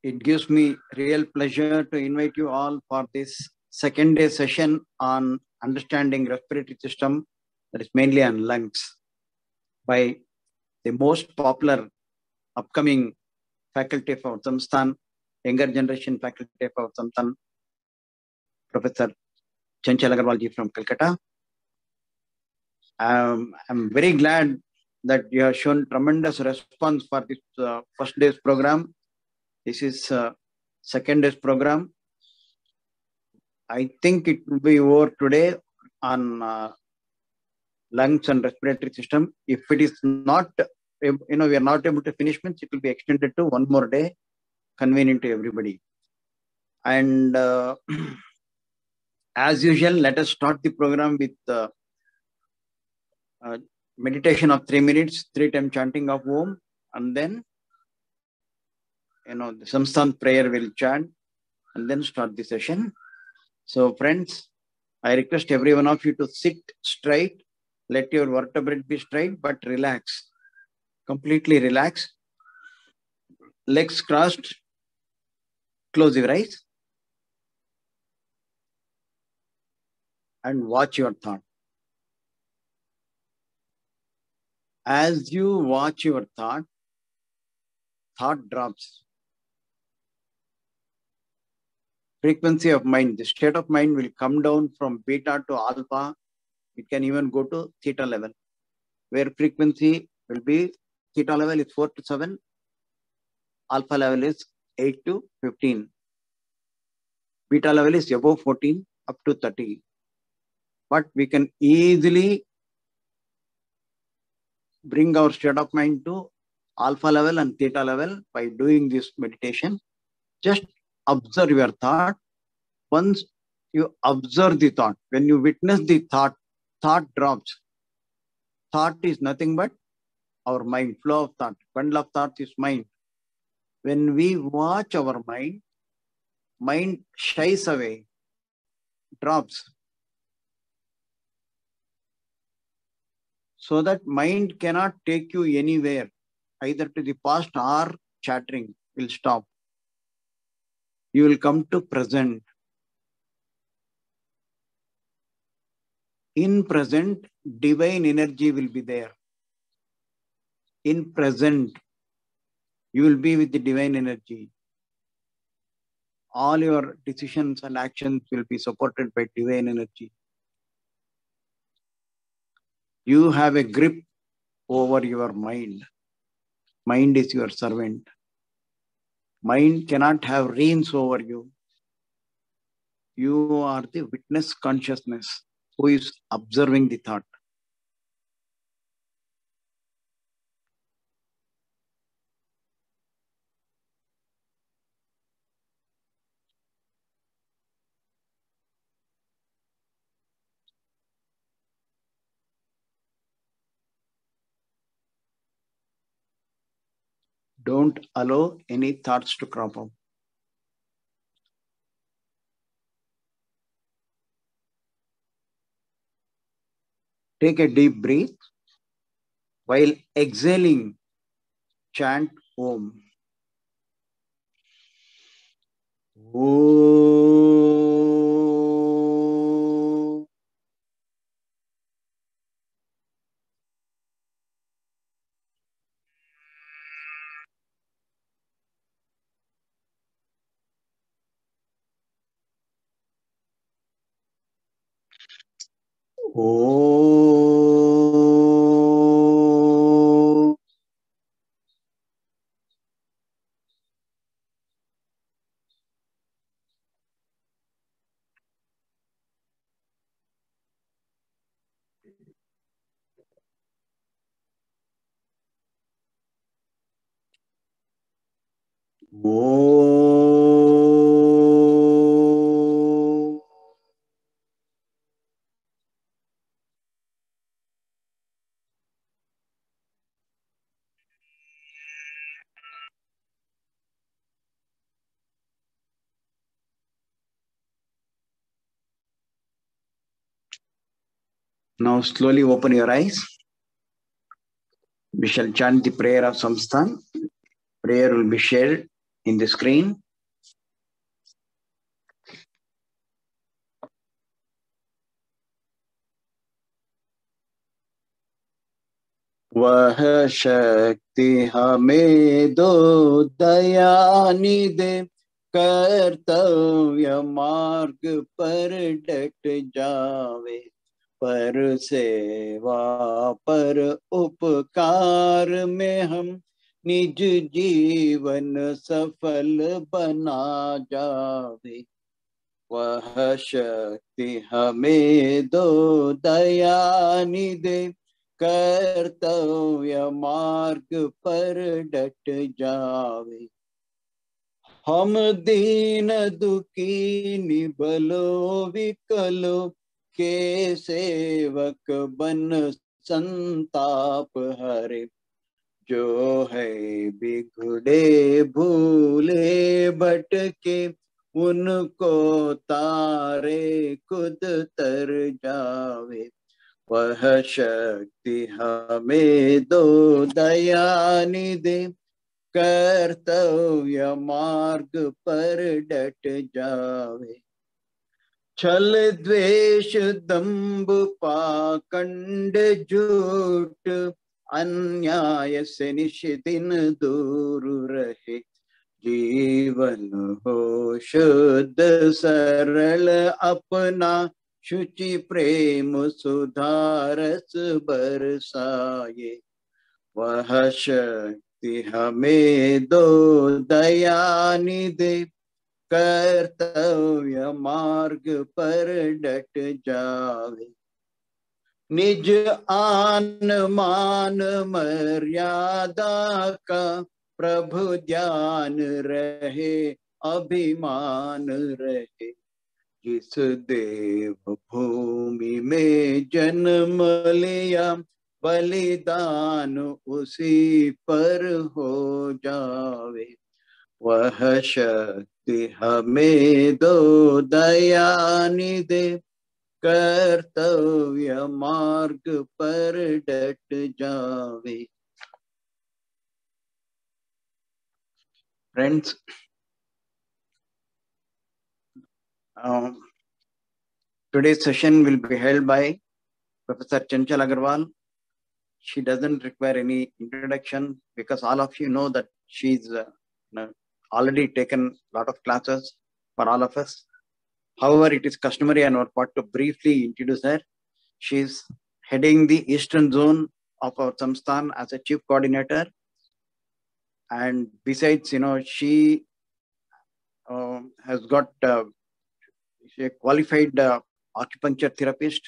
It gives me real pleasure to invite you all for this second day session on understanding respiratory system, that is mainly on lungs, by the most popular upcoming faculty of our Samsthan, younger generation faculty of our Samsthan, Professor Chanchal Agarwalji from Calcutta. I'm very glad that you have shown tremendous response for this first day's program. This is second day's program. I think it will be over today on lungs and respiratory system. If it is not, we are not able to finish, means it will be extended to one more day, convenient to everybody. And as usual, let us start the program with meditation of 3 minutes, 3 times chanting of Om, and then the Samsthan prayer will chant, and then start the session. So friends, I request every one of you to sit straight, let your vertebrae be straight, but relax, completely relax. Legs crossed, close your eyes, and watch your thought. As you watch your thought drops. Frequency of mind, the state of mind will come down from beta to alpha. It can even go to theta level, where frequency will be, theta level is 4 to 7, alpha level is 8 to 15. Beta level is above 14 up to 30. But we can easily bring our state of mind to alpha level and theta level by doing this meditation. Just observe your thought. Once you observe the thought, when you witness the thought drops. Thought is nothing but our mind, flow of thought. Bundle of thought is mind. When we watch our mind shies away, drops. So that mind cannot take you anywhere, either to the past or chattering will stop. You will come to present. In present, divine energy will be there. In present, you will be with the divine energy. All your decisions and actions will be supported by divine energy. You have a grip over your mind. Mind is your servant. Mind cannot have reins over you. You are the witness consciousness who is observing the thought. Don't allow any thoughts to crop up. Take a deep breath. While exhaling, chant Om. Om. Om. Om. Now slowly open your eyes. We shall chant the prayer of Samsthan. Prayer will be shared in the screen. वह शक्ति हमें दो दयानी दे, कर्तव्य मार्ग पर डट जावे, पर सेवा पर उपकार में हम निज जीवन सफल बना जावे। वह शक्ति हमें दो दयानी दे, कर्तव्य मार्ग पर डट जावे। हम दीन दुखी निबलो विकलो के सेवक बन संताप हरे, जो है बिगड़े भूले भटके, उनको तारे खुद तर जावे। वह शक्ति हमें दो दयानी दे, कर्तव्य मार्ग पर डट जावे। छल द्वेष दंभ पाखंड झूठ, अन्याय से निष्दिन दूर रहे, जीवन हो शुद्ध सरल अपना, शुचि प्रेम सुधारस बरसाए। वह शक्ति हमें दो दयानी दे, कर्तव्य मार्ग पर डट जावे। निज आन मान मर्यादा का प्रभु ध्यान रहे, अभिमान रहे, जिस देव भूमि में जन्म लिया, बलिदान उसी पर हो जावे। वह शक्ति हमें दो दयानी दे, कर्तव्य मार्ग पर डट जावे। Friends, today's session will be held by Professor Chanchal Agarwal. She doesn't require any introduction because all of you know that she's already taken a lot of classes for all of us. However, it is customary on our part to briefly introduce her. She is heading the Eastern Zone of our Samsthan as a Chief Coordinator. And besides, she has got a qualified acupuncture therapist.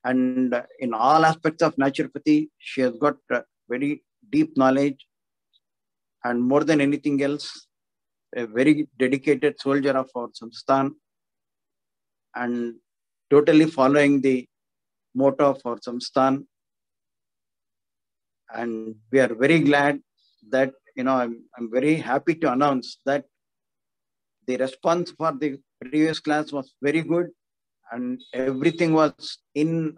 And in all aspects of naturopathy, she has got very deep knowledge. And more than anything else, a very dedicated soldier of our Samsthan, and totally following the motto of our Samsthan. And we are very glad that, I'm very happy to announce that the response for the previous class was very good, and everything was in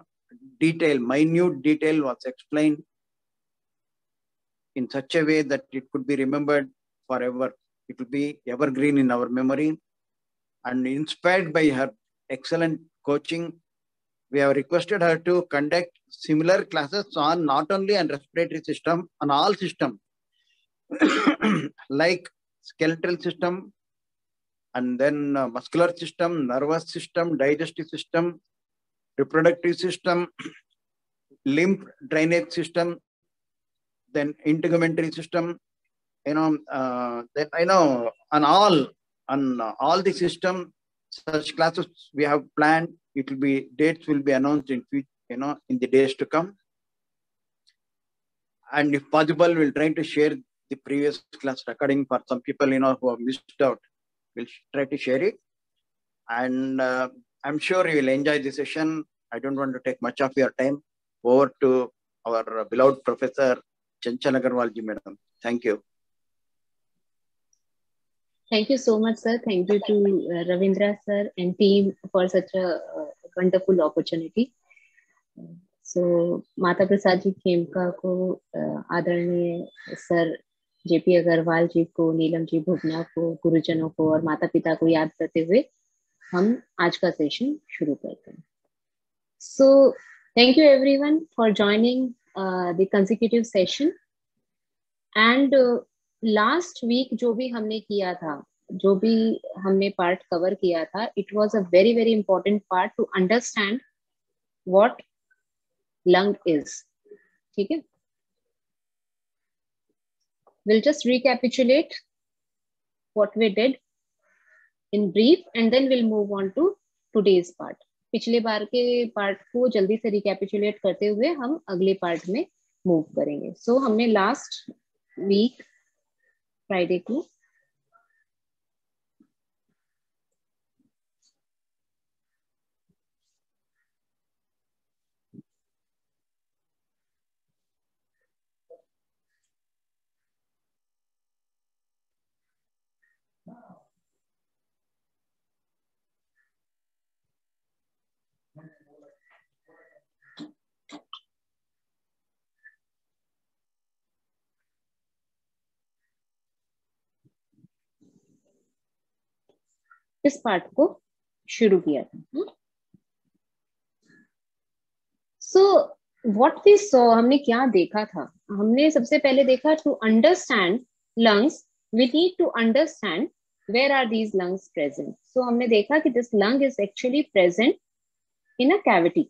detail, minute detail was explained in such a way that it could be remembered forever. It will be evergreen in our memory. And inspired by her excellent coaching, we have requested her to conduct similar classes on not only on respiratory system, on all systems, like skeletal system, and then muscular system, nervous system, digestive system, reproductive system, lymph drainage system, then integumentary system, then on all the system, such classes we have planned. It will be, dates will be announced in future, in the days to come. And if possible, we'll try to share the previous class recording for some people, who have missed out. We'll try to share it. And I'm sure you will enjoy the session. I don't want to take much of your time. Over to our beloved Professor Chanchal Agarwal ji, madam. Thank you. Thank you so much, sir. Thank you to Ravindra sir and team for such a wonderful opportunity. So, Mata Prasad ji Khemka को आदरणीय sir JP Agarwal जी को, नीलम जी भुगना को, गुरुजनों को और माता पिता को याद करते हुए हम आज का सेशन शुरू करते हैं. So thank you everyone for joining the consecutive session. And last week जो भी हमने किया था, जो भी हमने पार्ट कवर किया था, it was a very very important part to understand what lung is. ठीक है? We'll just recapitulate what we did in brief and then we'll move on to today's part. पिछले बार के पार्ट को जल्दी से recapitulate करते हुए हम अगले पार्ट में मूव करेंगे. सो हमने लास्ट वीक फ्राइडे को इस पार्ट को शुरू किया था. सो व्हाट वी सॉ, हमने क्या देखा था? हमने सबसे पहले देखा to understand lungs we need to understand where are these lungs present. So हमने देखा कि this lung is actually present in a cavity.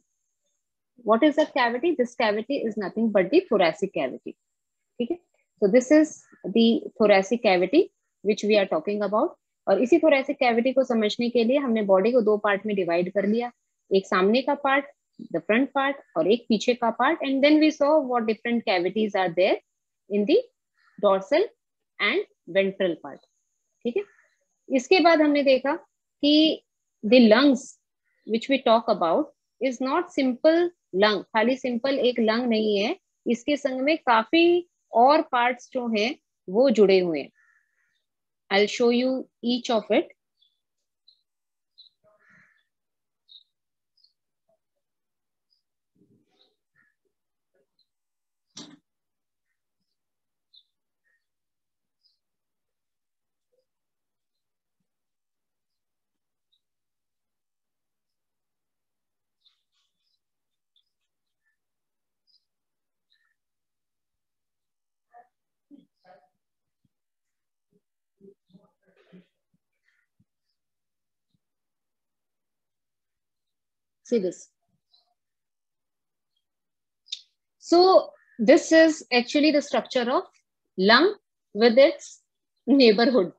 What is that cavity? This cavity is nothing but the thoracic cavity. ठीक है? So this is the thoracic cavity which we are talking about. और इसी thoracic cavity को समझने के लिए हमने body को दो पार्ट में डिवाइड कर लिया. एक सामने का पार्ट, the front part, और एक पीछे का part. And then we saw what different cavities are there in the dorsal and ventral part. ठीक है? इसके बाद हमने देखा कि the lungs which we talk about is not simple lung. खाली सिंपल एक लंग नहीं है, इसके संग में काफी और पार्ट्स जो हैं वो जुड़े हुए हैं. I'll show you each of it. See this. So this is actually the structure of lung with its neighborhood.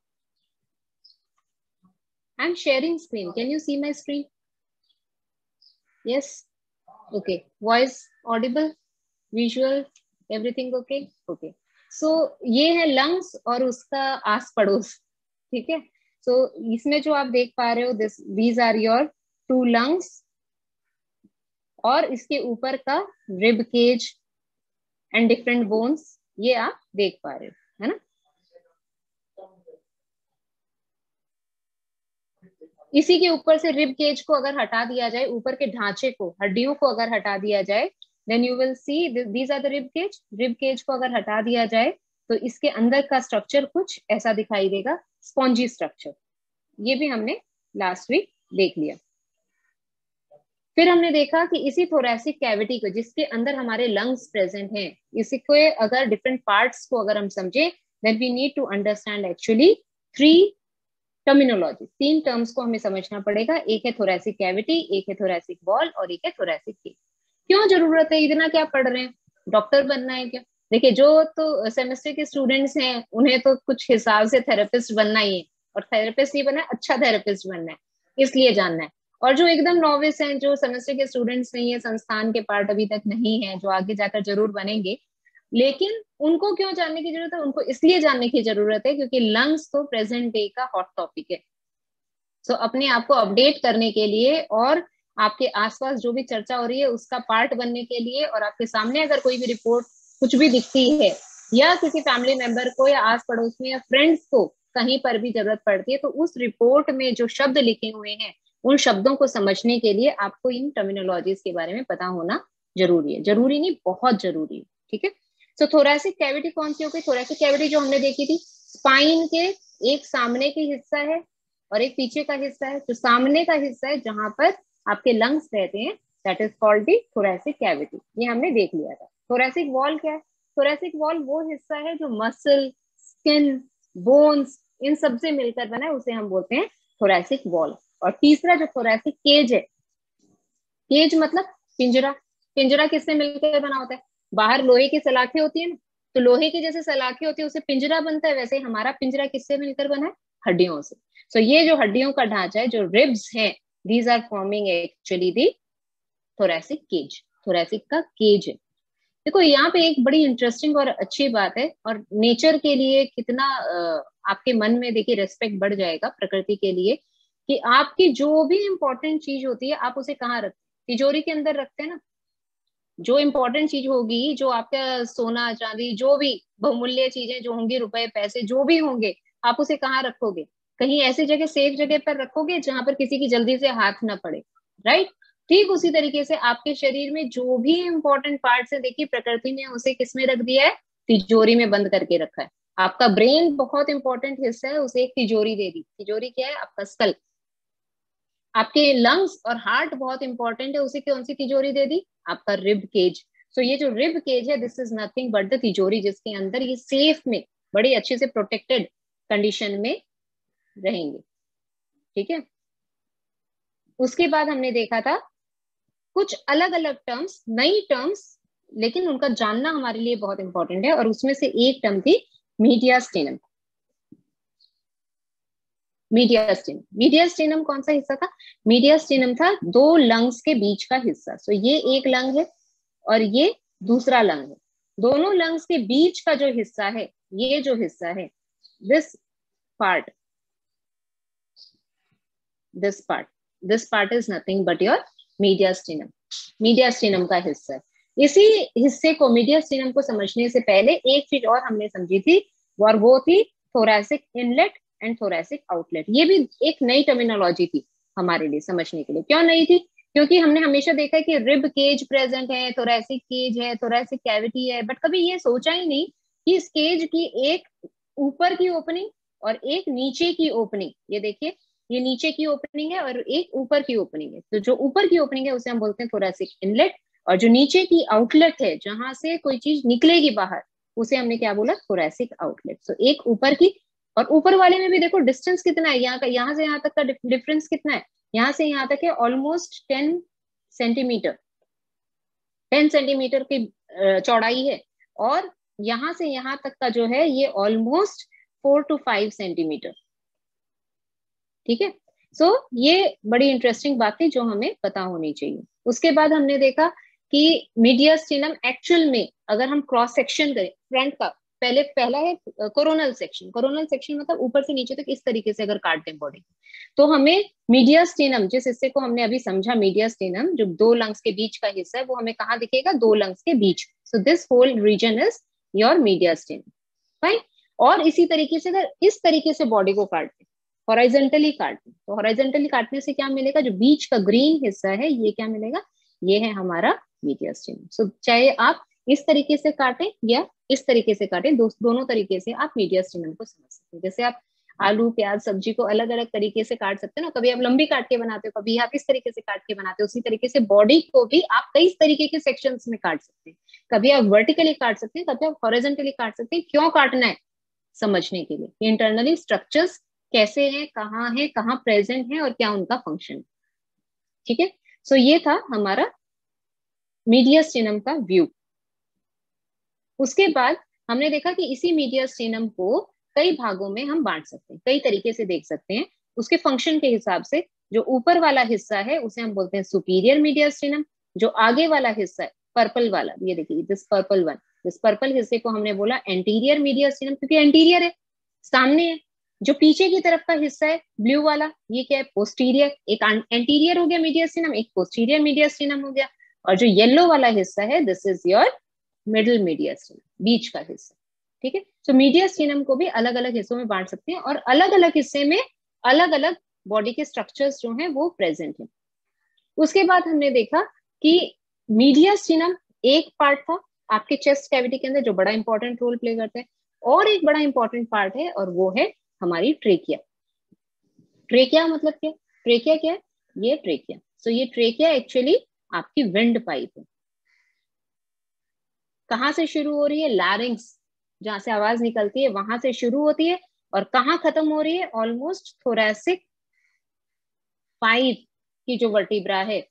I'm sharing screen. Can you see my screen? Yes. Okay. Voice audible, visual, everything okay? Okay. So ये है lungs और उसका आस पड़ोस. ठीक है? So इसमें जो आप देख पा रहे हो, these are your two lungs और इसके ऊपर का rib cage and different bones, ये आप देख पा रहे हो, है ना? इसी के ऊपर से रिब केज को अगर हटा दिया जाए, ऊपर के ढांचे को, हड्डियों को अगर हटा दिया जाए, then you will see these are the rib cage. Rib cage को अगर हटा दिया जाए तो इसके अंदर का स्ट्रक्चर कुछ ऐसा दिखाई देगा, स्पॉन्जी स्ट्रक्चर. ये भी हमने लास्ट वीक देख लिया. फिर हमने देखा कि इसी थोरैसिक कैविटी को, जिसके अंदर हमारे लंग्स प्रेजेंट हैं, इसी को अगर डिफरेंट पार्ट्स को अगर हम समझे, then we need to understand actually three terminology. तीन टर्म्स को हमें समझना पड़ेगा. एक है थोरैसिक कैविटी, एक है थोरैसिक वॉल और एक है थोरैसिक केज. क्यों जरूरत है? इतना क्या पढ़ रहे हैं? डॉक्टर बनना है क्या? देखिए, जो तो सेमेस्टर के स्टूडेंट्स हैं उन्हें तो कुछ हिसाब से थेरेपिस्ट बनना ही है, और थेरेपिस्ट ही बनना है, अच्छा थेरेपिस्ट बनना है, इसलिए जानना है. और जो एकदम नॉविस हैं, जो सेमेस्टर के स्टूडेंट्स नहीं है, संस्थान के पार्ट अभी तक नहीं है, जो आगे जाकर जरूर बनेंगे, लेकिन उनको क्यों जानने की जरूरत है? उनको इसलिए जानने की जरूरत है क्योंकि लंग्स तो प्रेजेंट डे का हॉट टॉपिक है. सो अपने आप को अपडेट करने के लिए और आपके आसपास जो भी चर्चा हो रही है उसका पार्ट बनने के लिए, और आपके सामने अगर कोई भी रिपोर्ट कुछ भी दिखती है या किसी फैमिली मेंबर को या आस पड़ोस में या फ्रेंड्स को कहीं पर भी जरूरत पड़ती है, तो उस रिपोर्ट में जो शब्द लिखे हुए हैं उन शब्दों को समझने के लिए आपको इन टर्मिनोलॉजीज के बारे में पता होना जरूरी है. जरूरी नहीं, बहुत जरूरी है. ठीक है? सो थोरैसिक कैविटी कौन सी हो गई? थोरैसिक कैविटी जो हमने देखी थी, स्पाइन के एक सामने की हिस्सा है और एक पीछे का हिस्सा है। जो सामने का हिस्सा है जहां पर आपके लंग्स रहते हैं, that is called the thoracic cavity. ये हमने देख लिया था। थोरैसिक वॉल क्या है? थोरैसिक वॉल वो हिस्सा है जो मसल, स्किन, बोन्स इन सब से मिलकर बना है, उसे हम बोलते हैं थोरैसिक वॉल। और तीसरा जो थोरैसिक केज है, केज मतलब पिंजरा। पिंजरा किससे मिलकर बना होता है? बाहर लोहे की सलाखें होती है ना, तो लोहे की जैसे सलाखें होती है उसे पिंजरा बनता है, वैसे हमारा पिंजरा किससे मिलकर बना है? हड्डियों से। सो ये जो हड्डियों का ढांचा है, जो रिब्स है, these are forming actually the thoracic cage. Thoracic का केज है। देखो यहाँ पे एक बड़ी इंटरेस्टिंग और अच्छी बात है, और नेचर के लिए कितना आपके मन में देखिए रेस्पेक्ट बढ़ जाएगा प्रकृति के लिए, कि आपकी जो भी इंपॉर्टेंट चीज होती है आप उसे कहाँ रखते हैं? तिजोरी के अंदर रखते हैं ना। जो इंपॉर्टेंट चीज होगी, जो आपका सोना चांदी, जो भी बहुमूल्य चीजें जो होंगी, रुपए पैसे जो भी होंगे, आप उसे कहाँ रखोगे? कहीं ऐसी जगह, सेफ जगह पर रखोगे जहां पर किसी की जल्दी से हाथ ना पड़े, राइट? ठीक उसी तरीके से आपके शरीर में जो भी इंपॉर्टेंट पार्ट्स है, देखिए प्रकृति ने उसे किस में रख दिया है? तिजोरी में बंद करके रखा है। आपका ब्रेन बहुत इंपॉर्टेंट हिस्सा है, उसे एक तिजोरी दे दी। तिजोरी क्या है? आपका स्कल। आपके लंग्स और हार्ट बहुत इंपॉर्टेंट है, उसे कौन सी तिजोरी दे दी? आपका रिब केज। सो ये जो रिब केज है, this is nothing but the तिजोरी, जिसके अंदर ये सेफ में, बड़ी अच्छे से प्रोटेक्टेड कंडीशन में रहेंगे। ठीक है। उसके बाद हमने देखा था कुछ अलग अलग टर्म्स, नई टर्म्स, लेकिन उनका जानना हमारे लिए बहुत इंपॉर्टेंट है, और उसमें से एक टर्म थी मीडियास्टिनम। मीडियास्टिनम, मीडियास्टिनम कौन सा हिस्सा था? मीडियास्टिनम था दो लंग्स के बीच का हिस्सा। सो ये एक लंग है और ये दूसरा लंग है। दोनों लंग्स के बीच का जो हिस्सा है, ये जो हिस्सा है, this part, this part is nothing but your mediastinum. Mediastinum का हिस्सा है। इसी हिस्से को, मीडियास्टिनम को समझने से पहले एक चीज और हमने समझी थी, और वो थी thoracic inlet and thoracic outlet. ये भी एक नई टर्मिनोलॉजी थी हमारे लिए समझने के लिए। क्यों नई थी? क्योंकि हमने हमेशा देखा है कि रिब केज प्रेजेंट है, थोरैसिक केज है, थोरैसिक कैविटी है, बट कभी ये सोचा ही नहीं कि इस केज की एक ऊपर की ओपनिंग और एक नीचे की ओपनिंग, ये देखिए, ये नीचे की ओपनिंग है और एक ऊपर की ओपनिंग है। तो जो ऊपर की ओपनिंग है उसे हम बोलते हैं थोरैसिक इनलेट, और जो नीचे की आउटलेट है, जहां से कोई चीज निकलेगी बाहर, उसे हमने क्या बोला? Thoracic outlet. सो एक ऊपर की, और ऊपर वाले में भी देखो डिस्टेंस कितना है, यहाँ का, यहाँ से यहाँ तक का डिफरेंस कितना है? यहाँ से यहाँ तक है ऑलमोस्ट 10 सेंटीमीटर, 10 सेंटीमीटर की चौड़ाई है, और यहाँ से यहाँ तक का जो है ये ऑलमोस्ट 4 to 5 सेंटीमीटर। ठीक है। सो ये बड़ी इंटरेस्टिंग बात थी जो हमें पता होनी चाहिए। उसके बाद हमने देखा कि मीडियास्टिनम एक्चुअल में, अगर हम क्रॉस सेक्शन करें फ्रंट का, पहला है कोरोनल सेक्शन। कोरोनल सेक्शन मतलब ऊपर से नीचे तक इस तरीके से अगर काट दें बॉडी, तो हमें मीडियास्टिनम, जिस हिस्से को हमने अभी समझा मीडियास्टिनम, जो दो लंग्स के बीच का हिस्सा है, वो हमें कहाँ दिखेगा? दो लंग्स के बीच। So this whole region is your mediastinum. Fine. और इसी तरीके से अगर इस तरीके से बॉडी को काटते, हॉराइजेंटली काटते, तो हॉराइजेंटली काटने से क्या मिलेगा? जो बीच का ग्रीन हिस्सा है, ये क्या मिलेगा? ये है हमारा मीडियास्टिनम। सो चाहे आप इस तरीके से काटें या इस तरीके से काटें, दोनों तरीके से आप मीडियास्टिनम को समझ सकते हैं। जैसे आप आलू प्याज सब्जी को अलग अलग तरीके से काट सकते हैं ना, कभी आप लंबी काट के बनाते हो, कभी आप इस तरीके से काट के बनाते हो, उसी तरीके से बॉडी को भी आप कई तरीके के सेक्शंस में काट सकते हैं। कभी आप वर्टिकली काट सकते हैं, कभी आप हॉरिजॉन्टली काट सकते हैं। क्यों काटना है? समझने के लिए इंटरनली स्ट्रक्चर्स कैसे हैं, कहाँ प्रेजेंट है, और क्या उनका फंक्शन। ठीक है। सो ये था हमारा मीडियास्टिनम का व्यू। उसके बाद हमने देखा कि इसी मीडियास्टिनम को कई भागों में हम बांट सकते हैं, कई तरीके से देख सकते हैं उसके फंक्शन के हिसाब से। जो ऊपर वाला हिस्सा है उसे हम बोलते हैं सुपीरियर मीडियास्टिनम। जो आगे वाला हिस्सा है, पर्पल वाला, ये देखिए दिस पर्पल वन, इस पर्पल हिस्से को हमने बोला एंटीरियर मीडियास्टिनम, क्योंकि एंटीरियर है, सामने है। जो पीछे की तरफ का हिस्सा है ब्लू वाला, ये क्या है? पोस्टीरियर। एक एंटीरियर हो गया मीडियास्टिनम, एक पोस्टीरियर मीडियास्टिनम हो गया। और जो येलो वाला हिस्सा है, this is your middle mediastinum, बीच का हिस्सा। ठीक है। तो मीडियास्टिनम को भी अलग अलग हिस्सों में बांट सकते हैं, और अलग अलग हिस्से में अलग अलग बॉडी के स्ट्रक्चर्स जो हैं वो प्रेजेंट है। उसके बाद हमने देखा कि मीडियास्टिनम एक पार्ट था, आपके चेस्ट कैविटी के अंदर, जो बड़ा इंपॉर्टेंट रोल प्ले करता है। और एक बड़ा इंपॉर्टेंट पार्ट है और वो है हमारी ट्रेकिया। ट्रेकिया मतलब क्या? ट्रेकिया क्या है? ये ट्रेकिया। सो ये ट्रेकिया एक्चुअली आपकी विंड पाइप है। कहाँ से शुरू हो रही है? लैरिंग्स, जहां से आवाज निकलती है वहां से शुरू होती है, और कहाँ खत्म हो रही है? ऑलमोस्ट थोरैसिक पाइप की जो वर्टिब्रा है,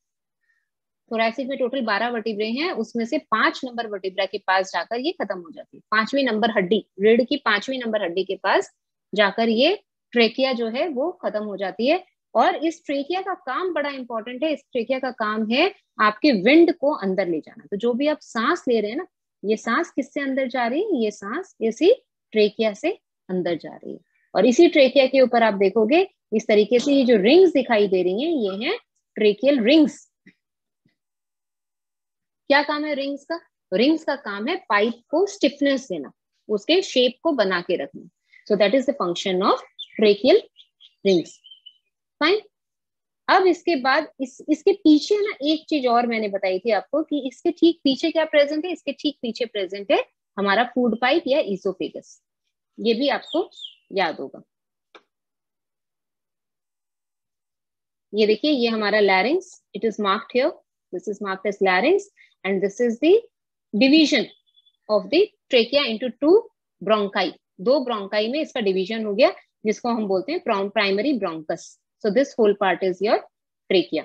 थोरैसिक में टोटल 12 वर्टिब्रे हैं, उसमें से 5 नंबर वर्टिब्रा के पास जाकर ये खत्म हो जाती है। 5वीं नंबर हड्डी, रीढ़ की 5वीं नंबर हड्डी के पास जाकर ये ट्रेकिया जो है वो खत्म हो जाती है। और इस ट्रेकिया का काम बड़ा इंपॉर्टेंट है। इस ट्रेकिया का काम है आपके विंड को अंदर ले जाना। तो जो भी आप सांस ले रहे हैं ना, ये सांस किससे अंदर जा रही है? ये सांस इसी ट्रेकिया से अंदर जा रही है। और इसी ट्रेकिया के ऊपर आप देखोगे इस तरीके से ये जो रिंग्स दिखाई दे रही हैं, ये हैं ट्रेकियल रिंग्स। क्या काम है रिंग्स का? रिंग्स का काम है पाइप को स्टिफनेस देना, उसके शेप को बना के रखना। So that is the function of tracheal rings. Fine. अब इसके बाद इसके पीछे ना एक चीज और मैंने बताई थी आपको कि इसके ठीक पीछे क्या प्रेजेंट है? इसके ठीक पीछे प्रेजेंट है हमारा फूड पाइप या ईसोफेगस। ये भी आपको याद होगा। ये देखिए, ये हमारा larynx, it is marked here, this is marked as larynx, and this is the division of the trachea into 2 bronchi. 2 bronchi में इसका डिवीजन हो गया, जिसको हम बोलते हैं primary bronchus. So this whole part is your trachea.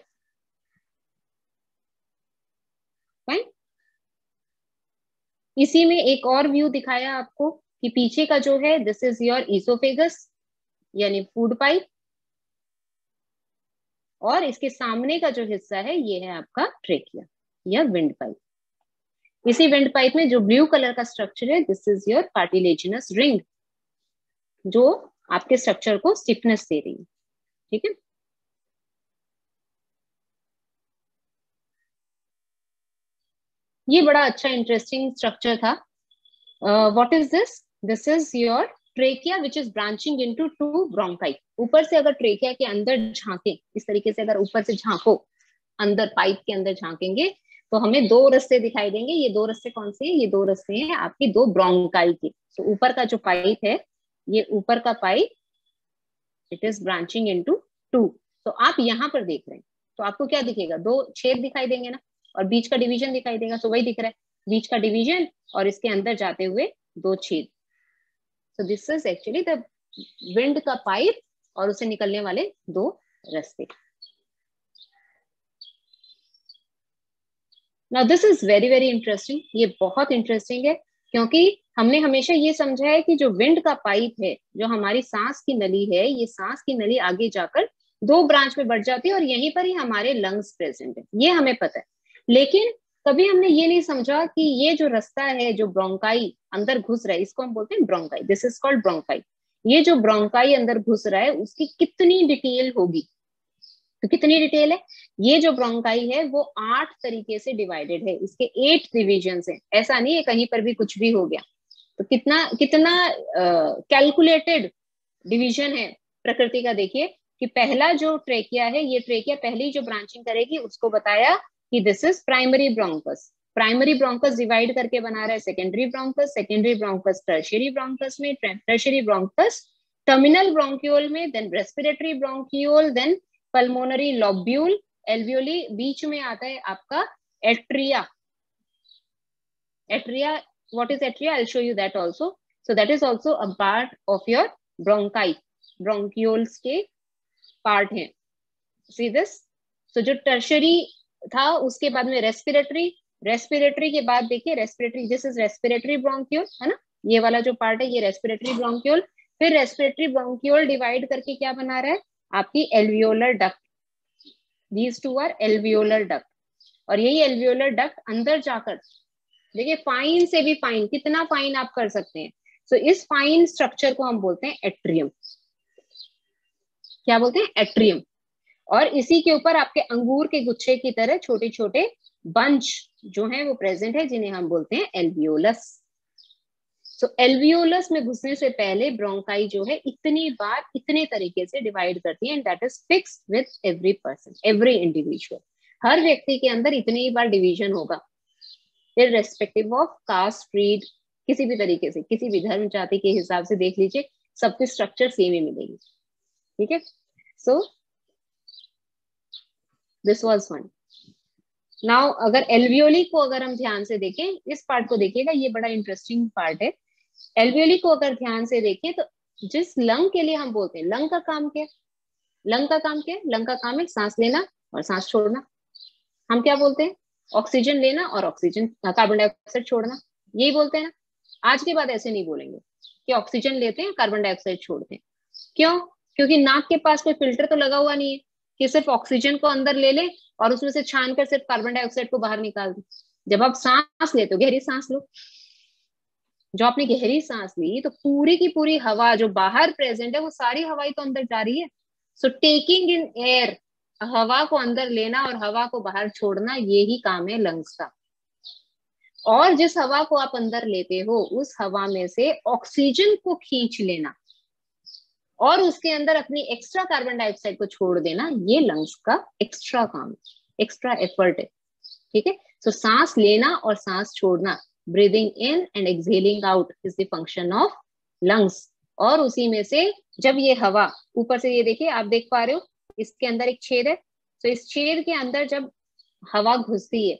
Fine. इसी में एक और व्यू दिखाया आपको कि पीछे का जो है दिस इज योर ईसोफेगस यानी फूड पाइप, और इसके सामने का जो हिस्सा है ये है आपका ट्रेकिया या विंड पाइप। इसी विंड पाइप में जो ब्लू कलर का स्ट्रक्चर है, this is your cartilaginous ring, जो आपके स्ट्रक्चर को स्टिफनेस दे रही है। ठीक है। ये बड़ा अच्छा इंटरेस्टिंग स्ट्रक्चर था। What is this? This is your trachea which is branching into 2 bronchi. ऊपर से अगर ट्रेकिया के अंदर झांके, इस तरीके से अगर ऊपर से झांको, अंदर पाइप के अंदर झांकेंगे तो हमें 2 रस्ते दिखाई देंगे। ये 2 रस्ते कौन से हैं? ये 2 रस्ते हैं आपकी 2 ब्रोंकाई के। तो ऊपर का जो पाइप है, ये ऊपर का pipe, it is branching into 2। तो आप यहाँ पर देख रहे हैं तो आपको क्या दिखेगा? 2 छेद दिखाई देंगे ना, और बीच का डिवीजन दिखाई देगा। तो वही दिख रहा है, बीच का डिवीजन और इसके अंदर जाते हुए 2 छेद। सो this is actually the wind का पाइप और उसे निकलने वाले 2 रास्ते। Now this is very very interesting. ये बहुत इंटरेस्टिंग है क्योंकि हमने हमेशा ये समझा है कि जो विंड का पाइप है, जो हमारी सांस की नली है, ये सांस की नली आगे जाकर 2 ब्रांच में बढ़ जाती है और यहीं पर ही हमारे लंग्स प्रेजेंट है, ये हमें पता है। लेकिन कभी हमने ये नहीं समझा कि ये जो रास्ता है, जो ब्रोंकाई अंदर घुस रहा है, इसको हम बोलते हैं bronchi. This is called bronchi. ये जो ब्रोंकाई अंदर घुस रहा है उसकी कितनी डिटेल होगी? तो कितनी डिटेल है? ये जो ब्रोंकाई है वो 8 तरीके से डिवाइडेड है, इसके 8 डिविजन है। ऐसा नहीं है कहीं पर भी कुछ भी हो गया। तो कितना कितना कैलकुलेटेड डिवीजन है प्रकृति का। देखिए कि पहला जो ट्रेकिया है, ये ट्रेकिया पहली जो ब्रांचिंग करेगी उसको बताया कि this is primary bronchus. Primary bronchus divide करके बना रहा है secondary bronchus, secondary bronchus tertiary bronchus में, टर्शियरी ब्रोंकस टर्मिनल ब्रोंक्यूल में, then respiratory bronchiole, then pulmonary lobule, alveoli, बीच में आता है आपका atria. Atria, what is atria? I'll show you that also. So that is also a part of your bronchi, bronchioles के part हैं। See this? So जो tertiary था उसके बाद में respiratory, respiratory के बाद देखिए respiratory, this is respiratory bronchiole है ना, ये वाला जो part है ये respiratory bronchiole। फिर respiratory bronchiole divide करके क्या बना रहा है? आपकी alveolar duct। These two are alveolar duct। और यही alveolar duct अंदर जाकर देखिए फाइन से भी फाइन, कितना फाइन आप कर सकते हैं। सो इस फाइन स्ट्रक्चर को हम बोलते हैं एट्रियम। क्या बोलते हैं? एट्रियम। और इसी के ऊपर आपके अंगूर के गुच्छे की तरह छोटे छोटे बंच जो हैं वो प्रेजेंट है, जिन्हें हम बोलते हैं एल्वियोलस। सो एल्वियोलस में घुसने से पहले ब्रोंकाई जो है इतनी बार इतने तरीके से डिवाइड करती है, and that is fixed with every person, every individual. हर व्यक्ति के अंदर इतनी बार डिवीजन होगा। इररेस्पेक्टिव ऑफ कास्ट, क्रीड, किसी भी तरीके से, किसी भी धर्म जाति के हिसाब से देख लीजिए, सबकी स्ट्रक्चर सेम ही मिलेगी। ठीक है, so this was one. Now अगर एल्वियोली को अगर हम ध्यान से देखें, इस पार्ट को देखिएगा, ये बड़ा इंटरेस्टिंग पार्ट है। एल्वियोली को अगर ध्यान से देखें तो जिस लंग के लिए हम बोलते हैं, लंग का काम क्या है? लंग का काम क्या है? लंग का काम है सांस लेना और सांस छोड़ना। हम क्या बोलते हैं? ऑक्सीजन लेना और ऑक्सीजन, कार्बन डाइऑक्साइड छोड़ना, यही बोलते हैं ना। आज के बाद ऐसे नहीं बोलेंगे कि ऑक्सीजन लेते हैं कार्बन डाइऑक्साइड छोड़ते हैं। क्यों? क्योंकि नाक के पास कोई फिल्टर तो लगा हुआ नहीं है कि सिर्फ ऑक्सीजन को अंदर ले ले और उसमें से छान कर सिर्फ कार्बन डाइऑक्साइड को बाहर निकाल दे। जब आप सांस लेते हो, गहरी सांस लो, जो आपने गहरी सांस ली तो पूरी की पूरी हवा जो बाहर प्रेजेंट है वो सारी हवा ही तो अंदर जा रही है। सो टेकिंग इन एयर, हवा को अंदर लेना और हवा को बाहर छोड़ना, ये ही काम है लंग्स का। और जिस हवा को आप अंदर लेते हो उस हवा में से ऑक्सीजन को खींच लेना और उसके अंदर अपनी एक्स्ट्रा कार्बन डाइऑक्साइड को छोड़ देना, ये लंग्स का एक्स्ट्रा काम, एक्स्ट्रा एफर्ट है। ठीक है, सो सांस लेना और सांस छोड़ना, breathing in and exhaling out is the function of lungs. और उसी में से जब ये हवा ऊपर से, ये देखिए आप देख पा रहे हो, इसके अंदर एक छेद है, तो इस छेद के अंदर जब हवा घुसती है,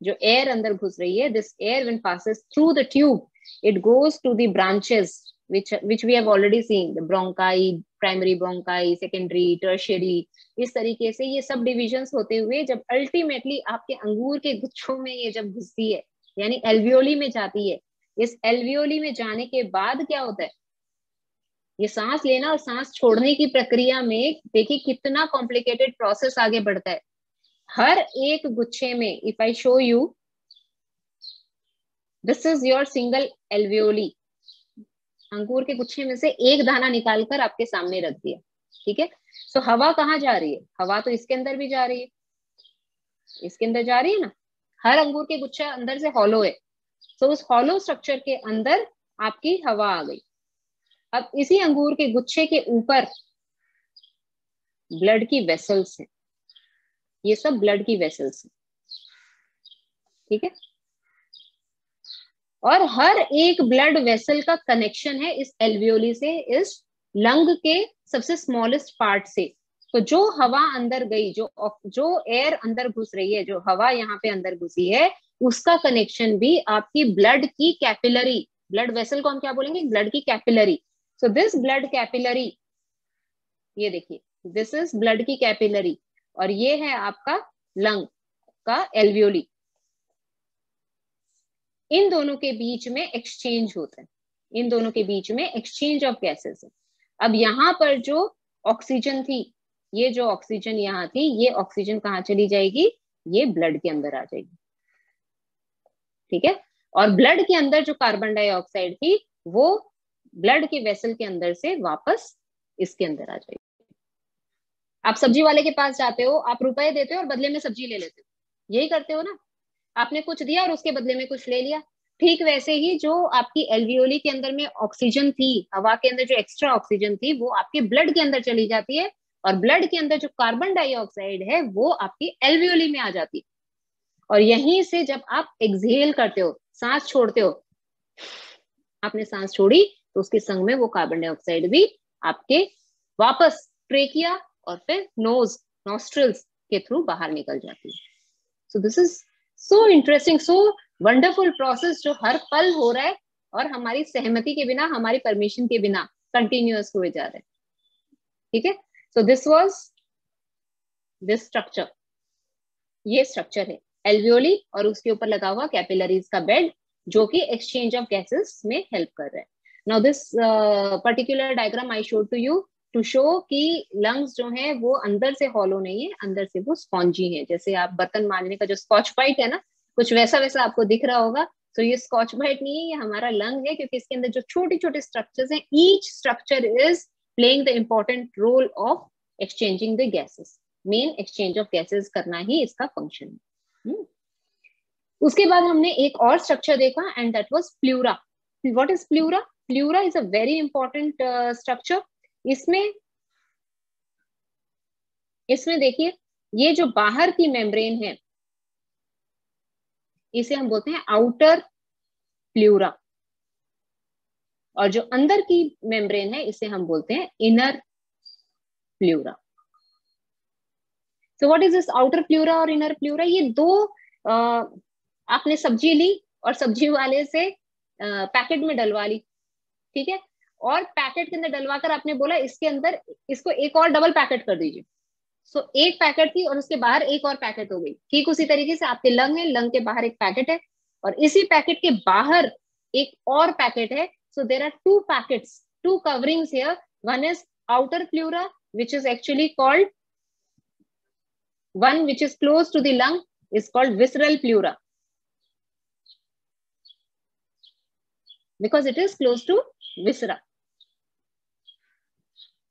जो एयर अंदर घुस रही है, this air when passes through the tube, it goes to the branches which we have already seen, the bronchi, primary bronchi, secondary, tertiary, इस तरीके से ये सब डिविजन्स होते हुए जब अल्टीमेटली आपके अंगूर के गुच्छों में ये जब घुसती है, यानी एल्वियोली में जाती है, इस एल्वियोली में जाने के बाद क्या होता है, ये सांस लेना और सांस छोड़ने की प्रक्रिया में देखिए कितना कॉम्प्लिकेटेड प्रोसेस आगे बढ़ता है। हर एक गुच्छे में, if I show you, this is your single alveoli, अंगूर के गुच्छे में से एक दाना निकालकर आपके सामने रख दिया। ठीक है, सो हवा कहाँ जा रही है? हवा तो इसके अंदर भी जा रही है, इसके अंदर जा रही है ना। हर अंगूर के गुच्छा अंदर से हॉलो है, सो उस हॉलो स्ट्रक्चर के अंदर आपकी हवा आ गई। अब इसी अंगूर के गुच्छे के ऊपर ब्लड की वेसल्स हैं, ये सब ब्लड की वेसल्स हैं। ठीक है, और हर एक ब्लड वेसल का कनेक्शन है इस एल्वियोली से, इस लंग के सबसे स्मॉलेस्ट पार्ट से। तो जो हवा अंदर गई, जो एयर अंदर घुस रही है, जो हवा यहाँ पे अंदर घुसी है, उसका कनेक्शन भी आपकी ब्लड की कैपिलरी, ब्लड वेसल को हम क्या बोलेंगे? ब्लड की capillary. So this blood capillary, ये देखिए, दिस इज ब्लड की कैपिलरी और ये है आपका लंग का एल्वियोली। इन दोनों के बीच में एक्सचेंज होता है, इन दोनों के बीच में एक्सचेंज ऑफ गैसेस है। अब यहाँ पर जो ऑक्सीजन थी, ये जो ऑक्सीजन यहाँ थी, ये ऑक्सीजन कहाँ चली जाएगी? ये ब्लड के अंदर आ जाएगी। ठीक है, और ब्लड के अंदर जो कार्बन डाइऑक्साइड थी वो ब्लड के वेसल के अंदर से वापस इसके अंदर आ जाएगी। आप सब्जी वाले के पास जाते हो, आप रुपए देते हो और बदले में सब्जी ले लेते हो, यही करते हो ना। आपने कुछ दिया और उसके बदले में कुछ ले लिया। ठीक वैसे ही जो आपकी एल्वियोली के अंदर में ऑक्सीजन थी, हवा के अंदर जो एक्स्ट्रा ऑक्सीजन थी, वो आपके ब्लड के अंदर चली जाती है और ब्लड के अंदर जो कार्बन डाइऑक्साइड है वो आपकी एल्वियोली में आ जाती है। और यहीं से जब आप एक्सहेल करते हो, सांस छोड़ते हो, आपने सांस छोड़ी तो उसके संग में वो कार्बन डाइऑक्साइड भी आपके वापस ट्रेकिया और फिर नोज, नॉस्ट्रिल्स के थ्रू बाहर निकल जाती है। So this is so interesting, so wonderful process जो हर पल हो रहा है और हमारी सहमति के बिना, हमारी परमिशन के बिना कंटिन्यूअस हुए जा रहे हैं। ठीक है, so this was this structure, ये स्ट्रक्चर है एल्वियोली और उसके ऊपर लगा हुआ कैपिलरीज का बेड जो कि एक्सचेंज ऑफ गैसेस में हेल्प कर रहा है। Now this particular diagram I showed to you to show कि लंग्स जो है वो अंदर से हॉलो नहीं है, अंदर से वो स्पॉन्जी है। जैसे आप बर्तन मांजने का जो स्कॉच ब्राइट है ना, कुछ वैसा वैसा आपको दिख रहा होगा। तो ये स्कॉच ब्राइट नहीं है, ये हमारा लंग है, क्योंकि इसके अंदर जो छोटे छोटे स्ट्रक्चर्स हैं, each structure is playing the important role of exchanging the gases. Main exchange of gases करना ही इसका फंक्शन है। उसके बाद हमने एक और स्ट्रक्चर देखा and that was pleura. What is pleura? Pleura is a very important structure. इसमें देखिए, ये जो बाहर की मेम्ब्रेन है, इसे हम बोलते हैं आउटर प्लूरा, और जो अंदर की मेम्ब्रेन है इसे हम बोलते हैं inner pleura. So what is this outer pleura और इनर प्लूरा? ये दो आपने सब्जी ली और सब्जी वाले से पैकेट में डलवा ली, ठीक है, और पैकेट के अंदर डलवा कर आपने बोला इसके अंदर इसको एक और डबल पैकेट कर दीजिए। सो एक पैकेट थी और उसके बाहर एक और पैकेट हो गई। ठीक उसी तरीके से आपके लंग है, लंग के बाहर एक पैकेट है और इसी पैकेट के बाहर एक और पैकेट है। So there are two packets, two coverings here. One is outer pleura which is actually called, one which is close to the lung is called visceral pleura because it is close to viscera,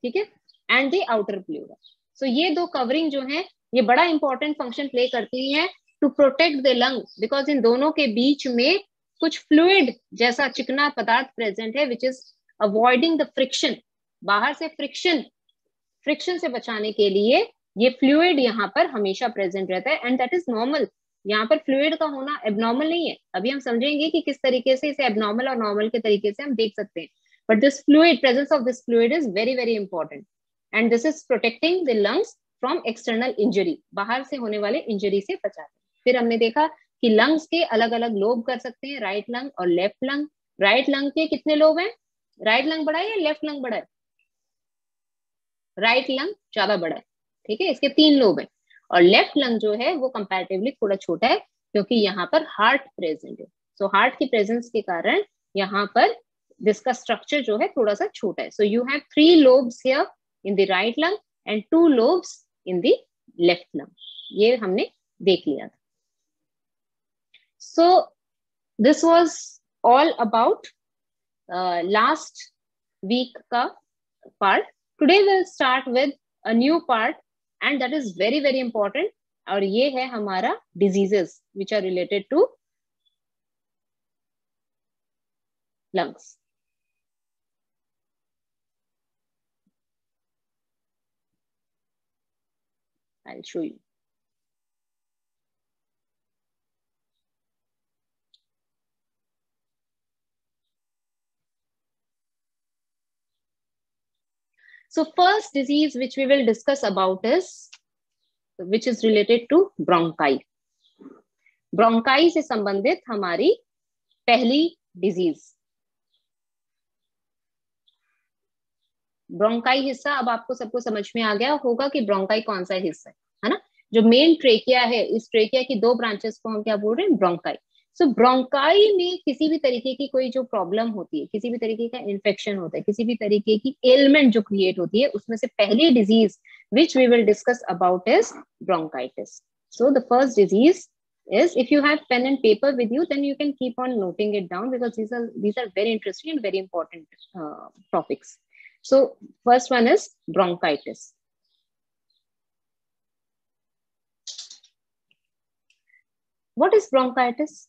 ठीक है, and the outer pleura. So ये दो covering जो है ये बड़ा important function play करती है to protect the lung, because इन दोनों के बीच में कुछ फ्लूइड जैसा चिकना पदार्थ प्रेजेंट है which is avoiding the friction. बाहर से फ्रिक्शन से बचाने के लिए ये फ्लूइड यहाँ पर हमेशा प्रेजेंट रहता है एंड दैट इज नॉर्मल। यहाँ पर फ्लूइड का होना एबनॉर्मल नहीं है। अभी हम समझेंगे कि किस तरीके से इसे एबनॉर्मल और नॉर्मल के तरीके से हम देख सकते हैं, but this fluid, presence of this fluid is very very important and this is protecting the lungs from external injury, बाहर से होने वाले इंजरी से बचाते हैं। फिर हमने देखा कि लंग्स के अलग अलग लोब कर सकते हैं, राइट लंग और लेफ्ट लंग। राइट लंग के कितने लोब हैं? राइट लंग बड़ा है या लेफ्ट लंग बड़ा है? राइट लंग ज्यादा बड़ा है, ठीक है, इसके 3 लोब हैं। और लेफ्ट लंग जो है वो कंपैरेटिवली थोड़ा छोटा है क्योंकि यहाँ पर हार्ट प्रेजेंट है। सो हार्ट की प्रेजेंस के कारण यहाँ पर जिसका स्ट्रक्चर जो है थोड़ा सा छोटा है। So you have 3 lobes here in the right lung and 2 lobes in the left lung. ये हमने देख लिया था। So this was all about last week ka part. Today we'll start with a new part and that is very very important और ये है हमारा diseases which are related to lungs. I'll show you. So first disease which we will discuss about is which is related to bronchi. Bronchi से संबंधित हमारी पहली disease bronchi हिस्सा। अब आपको सबको समझ में आ गया होगा कि ब्रोंकाई कौन सा हिस्सा है ना? जो मेन ट्रेकिया है, इस ट्रेकिया की 2 ब्रांचेस को हम क्या बोल रहे हैं? ब्रोंकाई। सो ब्रोंकाई में किसी भी तरीके की कोई जो प्रॉब्लम होती है, किसी भी तरीके का इन्फेक्शन होता है, किसी भी तरीके की एलिमेंट जो क्रिएट होती है, उसमें से पहली disease which we will discuss about is bronchitis. So the first disease is, if you have pen and paper with you, then you can keep on noting it down because these are very interesting and very important topics. So first one is bronchitis. What is bronchitis?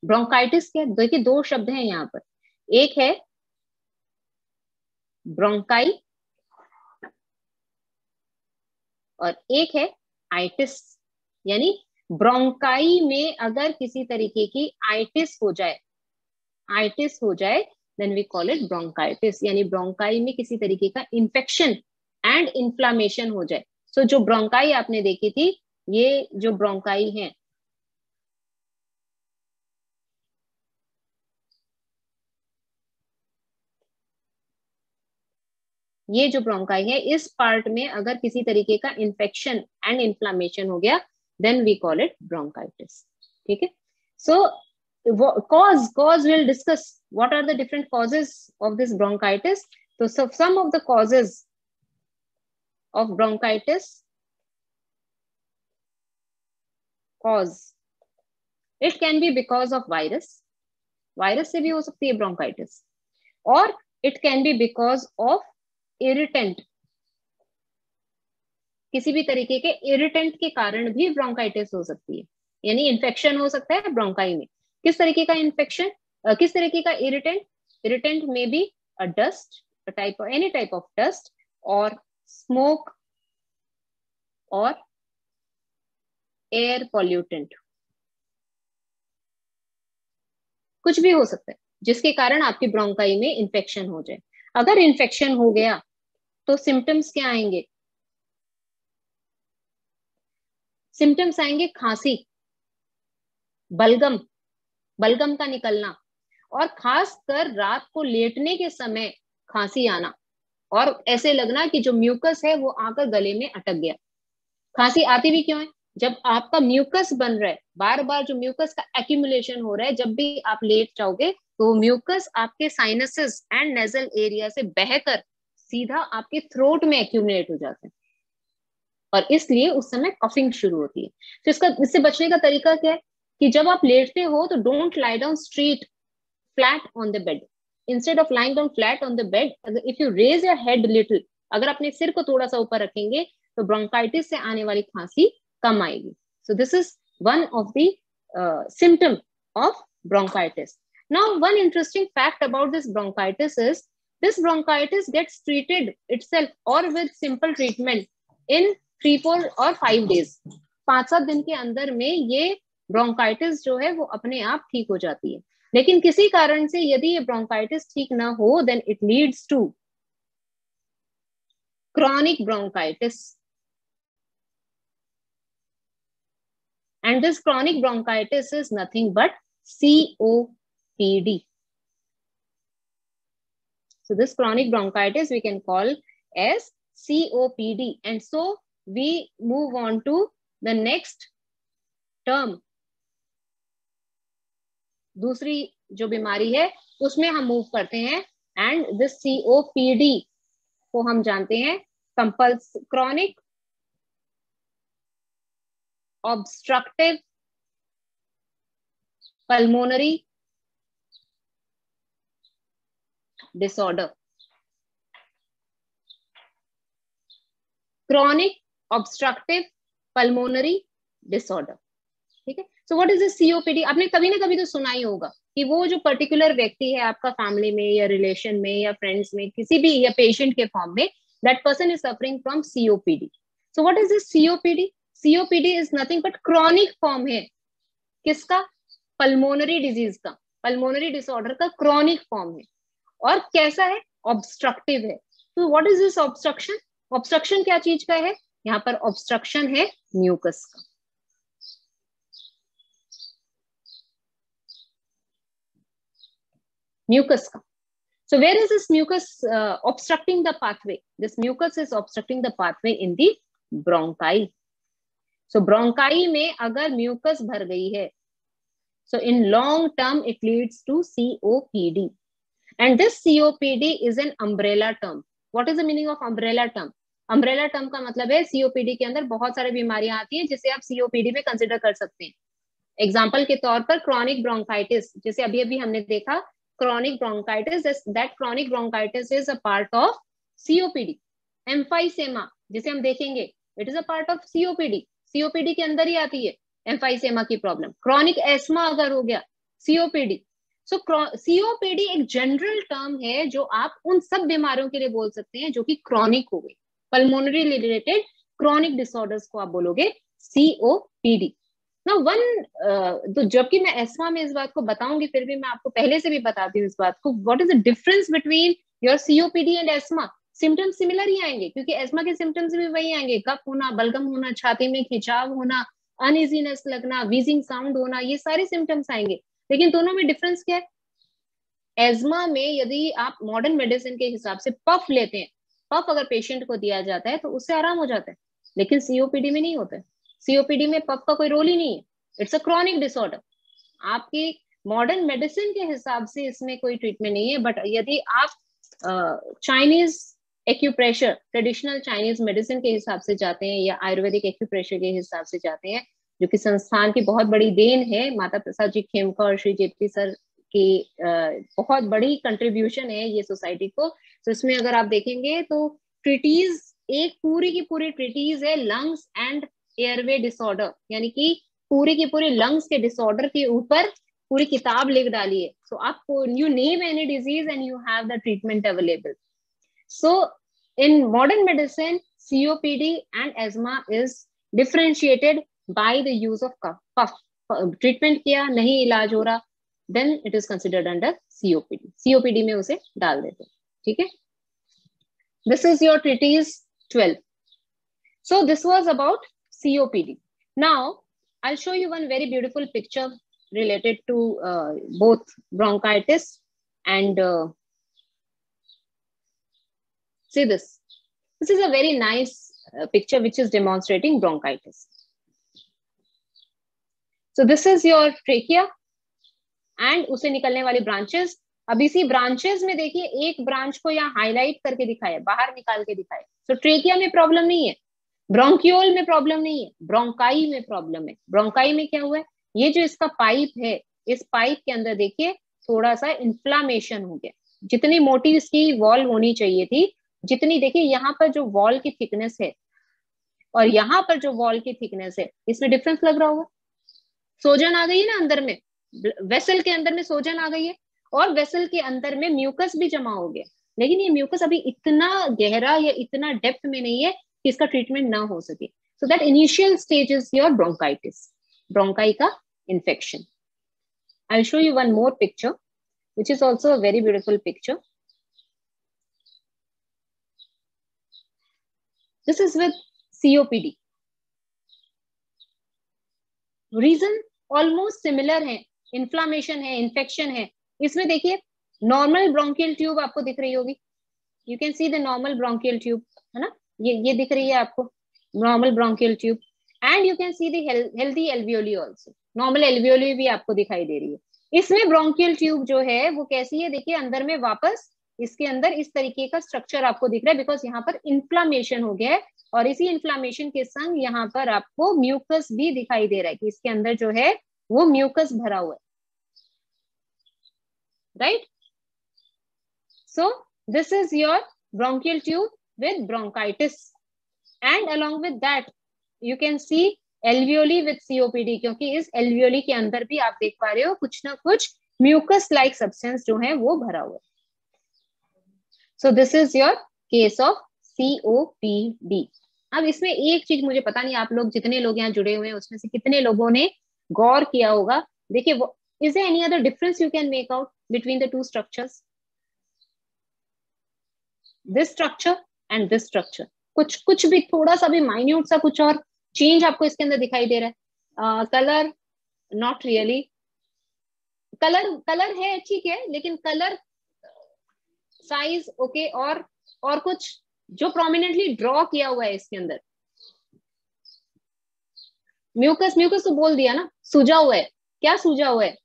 Bronchitis क्या? देखिए 2 शब्द हैं यहाँ पर, एक है bronchi और एक है आइटिस। यानी ब्रोंकाई में अगर किसी तरीके की आइटिस हो जाए then we call it bronchitis. यानी ब्रोंकाई में किसी तरीके का इन्फेक्शन एंड इन्फ्लामेशन हो जाए। सो जो ब्रोंकाई आपने देखी थी, ये जो ब्रोंकाई है, ये जो ब्रोंकाई है, इस पार्ट में अगर किसी तरीके का इन्फेक्शन एंड इन्फ्लामेशन हो गया then we call it bronchitis. ठीक है? So cause we'll discuss what are the different causes of this bronchitis. So some of the causes of bronchitis, it can be because of virus से भी हो सकती है bronchitis, और it can be because of irritant, किसी भी तरीके के इरिटेंट के कारण भी ब्रोंकाइटिस हो सकती है। यानी इन्फेक्शन हो सकता है ब्रोंकाई में। किस तरीके का इन्फेक्शन, किस तरीके का इरिटेंट में be a dust, any type of dust और स्मोक और एयर पॉल्यूटेंट। कुछ भी हो सकता है जिसके कारण आपकी ब्रोंकाई में इन्फेक्शन हो जाए। अगर इन्फेक्शन हो गया तो सिम्टम्स क्या आएंगे? सिम्टम्स आएंगे खांसी, बलगम, बलगम का निकलना, और खासकर रात को लेटने के समय खांसी आना, और ऐसे लगना कि जो म्यूकस है वो आकर गले में अटक गया। खांसी आती भी क्यों है? जब आपका म्यूकस बन रहा है, बार बार जो म्यूकस का एक्यूमुलेशन हो रहा है, जब भी आप लेट जाओगे तो म्यूकस आपके साइनसेस एंड नेजल एरिया से बहकर सीधा आपके थ्रोट में एक्यूमुलेट हो जाते हैं, और इसलिए उस समय कफिंग शुरू होती है। तो इससे बचने का तरीका क्या है कि जब आप लेटते हो तो don't lie down straight flat on the bed. Instead of lying down flat on the bed, if you raise your head little, अगर अपने सिर को थोड़ा सा ऊपर रखेंगे तो ब्रोंकाइटिस से आने वाली खांसी कम आएगी। सो this is one of the symptom of bronchitis. Now, one interesting fact about this bronchitis is this bronchitis gets treated itself or with simple treatment in 3, 4 और 5 days. 5-7 दिन के अंदर में ये ब्रोंकाइटिस जो है वो अपने आप ठीक हो जाती है। लेकिन किसी कारण से यदि ये ब्रोंकाइटिस ठीक ना हो, then it leads to chronic bronchitis. And this chronic bronchitis is nothing but COPD. So this chronic bronchitis we can call as COPD. And so we move on to the next term. दूसरी जो बीमारी है उसमें हम move करते हैं, and this COPD को हम जानते हैं chronic obstructive pulmonary disorder. Chronic obstructive pulmonary disorder. ठीक है। So what is this COPD? आपने कभी ना कभी तो सुना ही होगा कि वो जो पर्टिकुलर व्यक्ति है आपका फैमिली में या रिलेशन में या फ्रेंड्स में किसी भी, या पेशेंट के फॉर्म में, that person is suffering from COPD. So what is this COPD? COPD is nothing but chronic form है किसका? पल्मोनरी डिजीज का, पल्मोनरी डिसऑर्डर का क्रॉनिक फॉर्म है। और कैसा है? ऑब्स्ट्रक्टिव है। तो what is this obstruction? Obstruction क्या चीज का है? यहाँ पर ऑब्स्ट्रक्शन है म्यूकस का। Mucus का। So where is this mucus obstructing the pathway? This mucus is obstructing the pathway in the bronchi. So bronchi में अगर mucus भर गई है, so in long term it leads to COPD. And this COPD is an umbrella term. What is the meaning of umbrella term? Umbrella term का मतलब है COPD के अंदर बहुत सारी बीमारियां आती हैं जिसे आप COPD में कंसिडर कर सकते हैं। एग्जाम्पल के तौर पर chronic bronchitis, जैसे अभी अभी हमने देखा chronic bronchitis, that chronic bronchitis is a part of COPD. Emphysema जिसे हम देखेंगे, it is a part of COPD. COPD के अंदर ही आती है emphysema की प्रॉब्लम। chronic asthma अगर हो गया, COPD. So COPD एक जनरल टर्म है जो आप उन सब बीमारियों के लिए बोल सकते हैं जो कि chronic हो गई। pulmonary related chronic disorders को आप बोलोगे COPD. Now तो जबकि मैं एस्मा में इस बात को बताऊंगी, फिर भी मैं आपको पहले से भी बताती हूँ इस बात को। What is the difference between your COPD and asthma? Symptoms similar ही आएंगे क्योंकि एस्मा के सिम्टम्स भी वही आएंगे, कफ होना, बलगम होना, छाती में खिंचाव होना, अनइजीनेस लगना, वीजिंग साउंड होना, ये सारे सिम्टम्स आएंगे। लेकिन दोनों में डिफरेंस क्या है? एस्मा में यदि आप मॉडर्न मेडिसिन के हिसाब से पफ लेते हैं, पफ अगर पेशेंट को दिया जाता है तो उससे आराम हो जाता है, लेकिन सीओपीडी में नहीं होता है। सीओपीडी में पफ का कोई रोल ही नहीं है। It's a chronic disorder. आपकी मॉडर्न मेडिसिन के हिसाब से इसमें कोई ट्रीटमेंट नहीं है। बट यदि आप Chinese acupressure, traditional Chinese medicine के हिसाब से जाते हैं या आयुर्वेदिक एक्यूप्रेशर के हिसाब से जाते हैं, जो कि संस्थान की बहुत बड़ी देन है, माता प्रसाद जी खेमका और श्री जेपी सर की बहुत बड़ी कंट्रीब्यूशन है ये सोसाइटी को। तो इसमें अगर आप देखेंगे तो ट्रीटीज, एक पूरी की पूरी ट्रीटीज है लंग्स एंड एयरवे डिसऑर्डर, यानी कि पूरी की पूरी लंग्स के डिसऑर्डर के ऊपर पूरी किताब लिख डाली है। सो आपको you name any disease and you have the treatment available. So in modern medicine COPD and asthma is differentiated by the use of cough. Treatment किया, नहीं इलाज हो रहा, then it is considered under COPD. COPD में उसे डाल देते हैं, ठीक है। This is your treaties 12. So this was about COPD. Now I'll show you one very beautiful picture related to both bronchitis and see this. This is a very nice picture which is demonstrating bronchitis. So this is your trachea and उसे निकलने वाली branches. अब इसी branches में देखिए एक branch को यहाँ highlight करके दिखाया, बाहर निकाल के दिखाया. So trachea में problem नहीं है, ब्रोंकियोल में प्रॉब्लम नहीं है, ब्रोंकाई में प्रॉब्लम है। ब्रोंकाई में क्या हुआ है, ये जो इसका पाइप है, इस पाइप के अंदर देखिए थोड़ा सा इन्फ्लामेशन हो गया। जितनी मोटी इसकी वॉल होनी चाहिए थी, जितनी देखिए यहाँ पर जो वॉल की थिकनेस है और यहाँ पर जो वॉल की थिकनेस है, इसमें डिफरेंस लग रहा होगा। सोजन आ गई है ना अंदर में, वेसल के अंदर में सोजन आ गई है और वेसल के अंदर में म्यूकस भी जमा हो गया, लेकिन ये म्यूकस अभी इतना गहरा या इतना डेप्थ में नहीं है कि इसका ट्रीटमेंट ना हो सके। So that initial stage is your bronchitis, bronchi का infection. I will show you one more picture which is also a very beautiful picture. This is with COPD. Reason almost similar है, inflammation है, infection है। इसमें देखिए normal bronchial tube आपको दिख रही होगी, you can see the normal bronchial tube, है ना, ये दिख रही है आपको normal bronchial tube, and you can see the healthy alveoli also, normal alveoli भी आपको दिखाई दे रही है। इसमें ब्रोंकियल ट्यूब जो है वो कैसी है, देखिए अंदर में वापस इसके अंदर इस तरीके का स्ट्रक्चर आपको दिख रहा है, बिकॉज यहाँ पर इन्फ्लामेशन हो गया है और इसी इन्फ्लामेशन के संग यहाँ पर आपको म्यूकस भी दिखाई दे रहा है कि इसके अंदर जो है वो म्यूकस भरा हुआ है, right. So this is your bronchial tube with bronchitis, and along with that you can see alveoli with COPD, क्योंकि इस alveoli के अंदर भी आप देख पा रहे हो कुछ ना कुछ mucus like substance जो है वो भरा हुआ है। So this is your case of COPD. अब इसमें एक चीज मुझे पता नहीं आप लोग जितने लोग यहाँ जुड़े हुए हैं उसमें से कितने लोगों ने गौर किया होगा, देखिए वो is there any other difference you can make out between the two structures, this structure and this structure? कुछ भी थोड़ा सा भी माइन्यूट सा कुछ और चेंज आपको इसके अंदर दिखाई दे रहा है? कलर नॉट रियली, कलर है ठीक है, लेकिन कलर साइज ओके, और कुछ जो प्रोमिनेंटली ड्रॉ किया हुआ है इसके अंदर, म्यूकस तो बोल दिया ना, सूजा हुआ है, क्या सूजा हुआ है?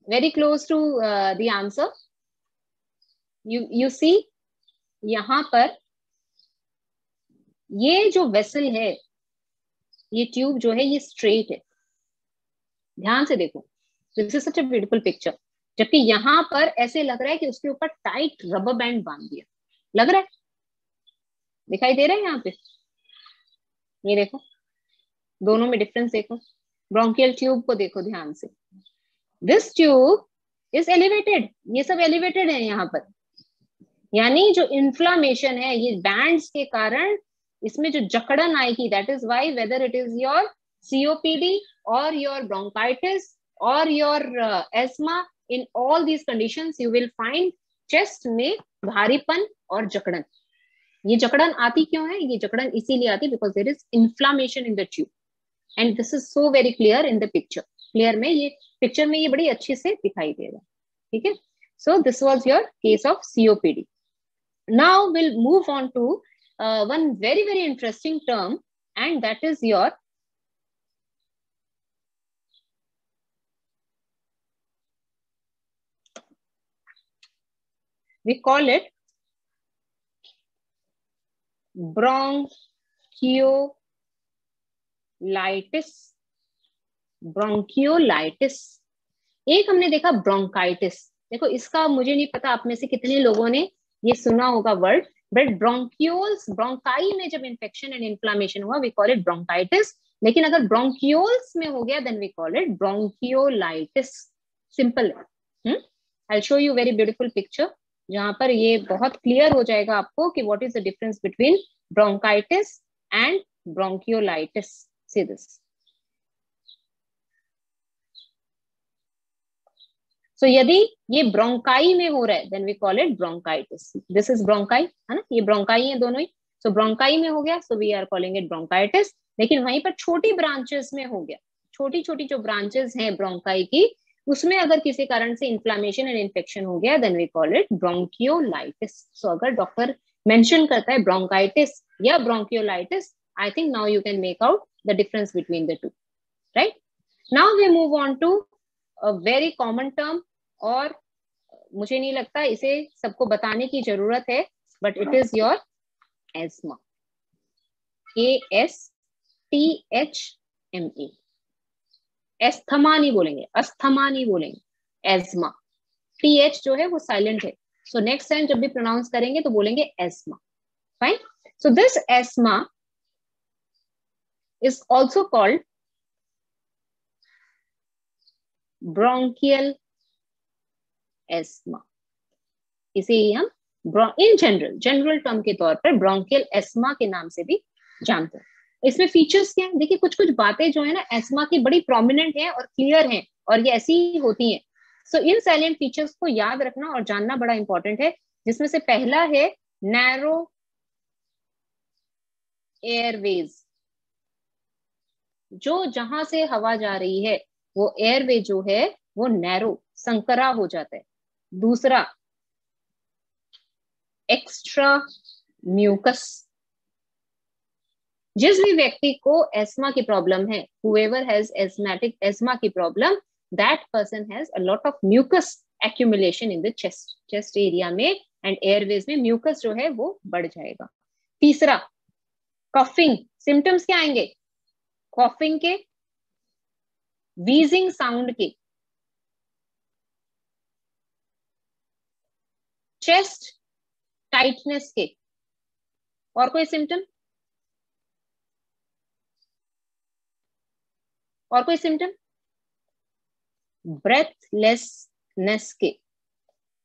Very close to the answer. You see यहां पर ये जो वेसल है, ये ट्यूब जो है ये स्ट्रेट है, ध्यान से देखो, this is such a beautiful picture. जबकि यहां पर ऐसे लग रहा है कि उसके ऊपर टाइट रबर बैंड बांध दिया, लग रहा है, दिखाई दे रहा है यहाँ पे, ये देखो दोनों में डिफरेंस देखो। ब्रोंकियल ट्यूब को देखो ध्यान से, दिस ट्यूब इज एलिवेटेड, ये सब एलिवेटेड है यहाँ पर, यानी जो इन्फ्लामेशन है ये बैंड्स के कारण इसमें जो जकड़न आएगी, that is why whether it is your COPD और योर ब्रोंकाइटिस और your ESMA, in all these conditions you will find chest में भारीपन और जकड़न। ये जकड़न आती क्यों है? ये जकड़न इसीलिए आती because there is inflammation in the tube, and this is so very clear in the picture. Clear में ये पिक्चर में ये बड़ी अच्छे से दिखाई दे रहा है, ठीक है। So this was your case of COPD. Now we'll move on to one very interesting term, and that is your we call it bronchiolitis। Bronchiolitis. एक हमने देखा ब्रोंकाइटिस, देखो इसका मुझे नहीं पता आप में से कितने लोगों ने ये सुना होगा वर्ड, बट ब्रोंकियोल्स, ब्रोंकाई में जब इन्फेक्शन एंड इन्फ्लामेशन हुआ वी कॉल इट ब्रोंकाइटिस, लेकिन अगर ब्रोंकियोल्स में हो गया then we call it bronchiolitis. Simple है। I show you very beautiful picture जहां पर ये बहुत क्लियर हो जाएगा आपको कि what is the difference between bronchitis and bronchiolitis. See this, so यदि ये ब्रोंकाई में हो रहा है then we call it bronchitis. This is bronchi, है ना, ये ब्रोंकाई है दोनों ही. सो ब्रोंकाई में हो गया, so we are calling it bronchitis. लेकिन वहीं पर छोटी ब्रांचेस में हो गया, छोटी छोटी जो ब्रांचेस हैं ब्रोंकाई की, उसमें अगर किसी कारण से इन्फ्लामेशन एंड इन्फेक्शन हो गया then we call it bronchiolitis. So अगर डॉक्टर मेंशन करता है ब्रोंकाइटिस या bronchiolitis, I think now you can make out the difference between the two, right. Now we move on to a very common term, और मुझे नहीं लगता इसे सबको बताने की जरूरत है, but it is your ESMA. ASTHMA. Asthma नहीं बोलेंगे, अस्थमा नहीं बोलेंगे, एस्मा. TH जो है वो साइलेंट है. सो नेक्स्ट टाइम जब भी प्रोनाउंस करेंगे तो बोलेंगे ESMA. Fine. So this ESMA is also called bronchial ESMA. इसे ही हम इन जनरल टर्म के तौर पर ब्रोंकियल एस्मा के नाम से भी जानते हैं. इसमें फीचर्स क्या है? देखिए, कुछ कुछ बातें जो है ना एस्मा की बड़ी प्रोमिनेंट है और क्लियर हैं, और ये ऐसी ही होती हैं. सो इन साइलेंट फीचर्स को याद रखना और जानना बड़ा इंपॉर्टेंट है, जिसमें से पहला है नैरो एयरवेज. जो जहां से हवा जा रही है वो एयरवे जो है वो नैरो, संकरा हो जाता है. दूसरा एक्स्ट्रा म्यूकस. जिस भी व्यक्ति को एस्मा की प्रॉब्लम है, whoever has asthmatic asthma की problem, that person has a lot of mucus accumulation in the chest area में and airways में mucus जो है वो बढ़ जाएगा. तीसरा कफिंग. सिम्टम्स क्या आएंगे? कॉफिंग के, वीजिंग साउंड के, चेस्ट टाइटनेस के. और कोई सिम्टम? और कोई सिम्टम? ब्रेथलेसनेस के,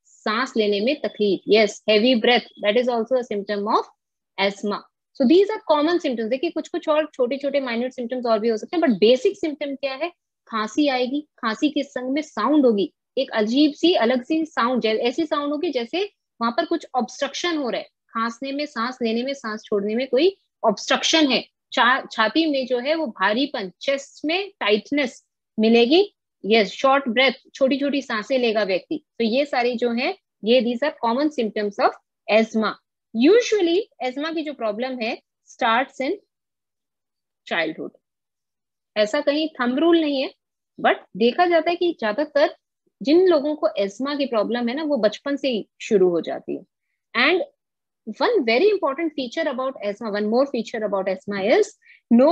सांस लेने में तकलीफ. Yes, heavy breath, that is also a symptom of asthma. So these are common symptoms. देखिए, कुछ कुछ और छोटे छोटे माइन्यूट सिम्टम्स और भी हो सकते हैं, बट बेसिक सिम्टम क्या है? खांसी आएगी, खांसी के संग में साउंड होगी, एक अजीब सी अलग सी साउंड, ऐसी साउंड होगी जैसे वहां पर कुछ ऑब्स्ट्रक्शन हो रहा है. खांसने में, सांस लेने में, सांस छोड़ने में कोई ऑब्स्ट्रक्शन है. छाती में जो है वो भारीपन, चेस्ट में टाइटनेस मिलेगी. यस, शॉर्ट ब्रेथ, छोटी छोटी सांसें लेगा व्यक्ति. तो ये सारी जो है, ये these are common symptoms of asthma. Usually asthma की जो प्रॉब्लम है स्टार्ट्स इन चाइल्डहुड. ऐसा कहीं थंब रूल नहीं है, बट देखा जाता है कि ज्यादातर जिन लोगों को एस्मा की प्रॉब्लम है ना, वो बचपन से ही शुरू हो जाती है. And one very important feature about asthma, one more feature about asthma is no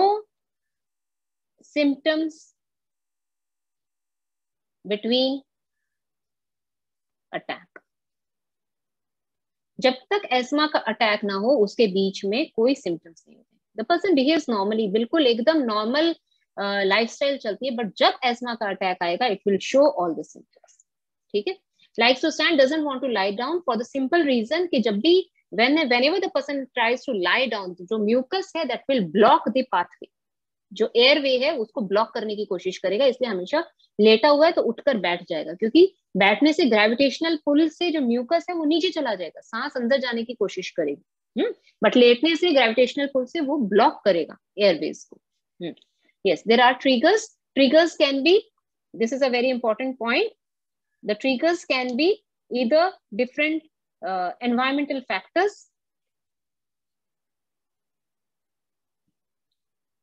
symptoms between attack. जब तक एस्मा का अटैक ना हो उसके बीच में कोई सिम्टम्स नहीं होते. द पर्सन बिहेव्स नॉर्मली, बिल्कुल एकदम नॉर्मल लाइफस्टाइल चलती है, बट जब एस्मा का अटैक आएगा it will show all the symptoms. ठीक है. Likes to stand, doesn't want to lie down for the simple reason कि जब भी whenever the person tries to lie down, जो म्यूकस है that will block the pathway, जो airway है उसको ब्लॉक करने की कोशिश करेगा. इसलिए हमेशा लेटा हुआ है तो उठकर बैठ जाएगा, क्योंकि बैठने से ग्रेविटेशनल पुल से जो म्यूकस है वो नीचे चला जाएगा, सांस अंदर जाने की कोशिश करेगी. बट लेटने से ग्रेविटेशनल पुल से वो ब्लॉक करेगा एयरवेज को. Yes, there are triggers. Triggers can be, this is a very important point, the triggers can be either different environmental factors.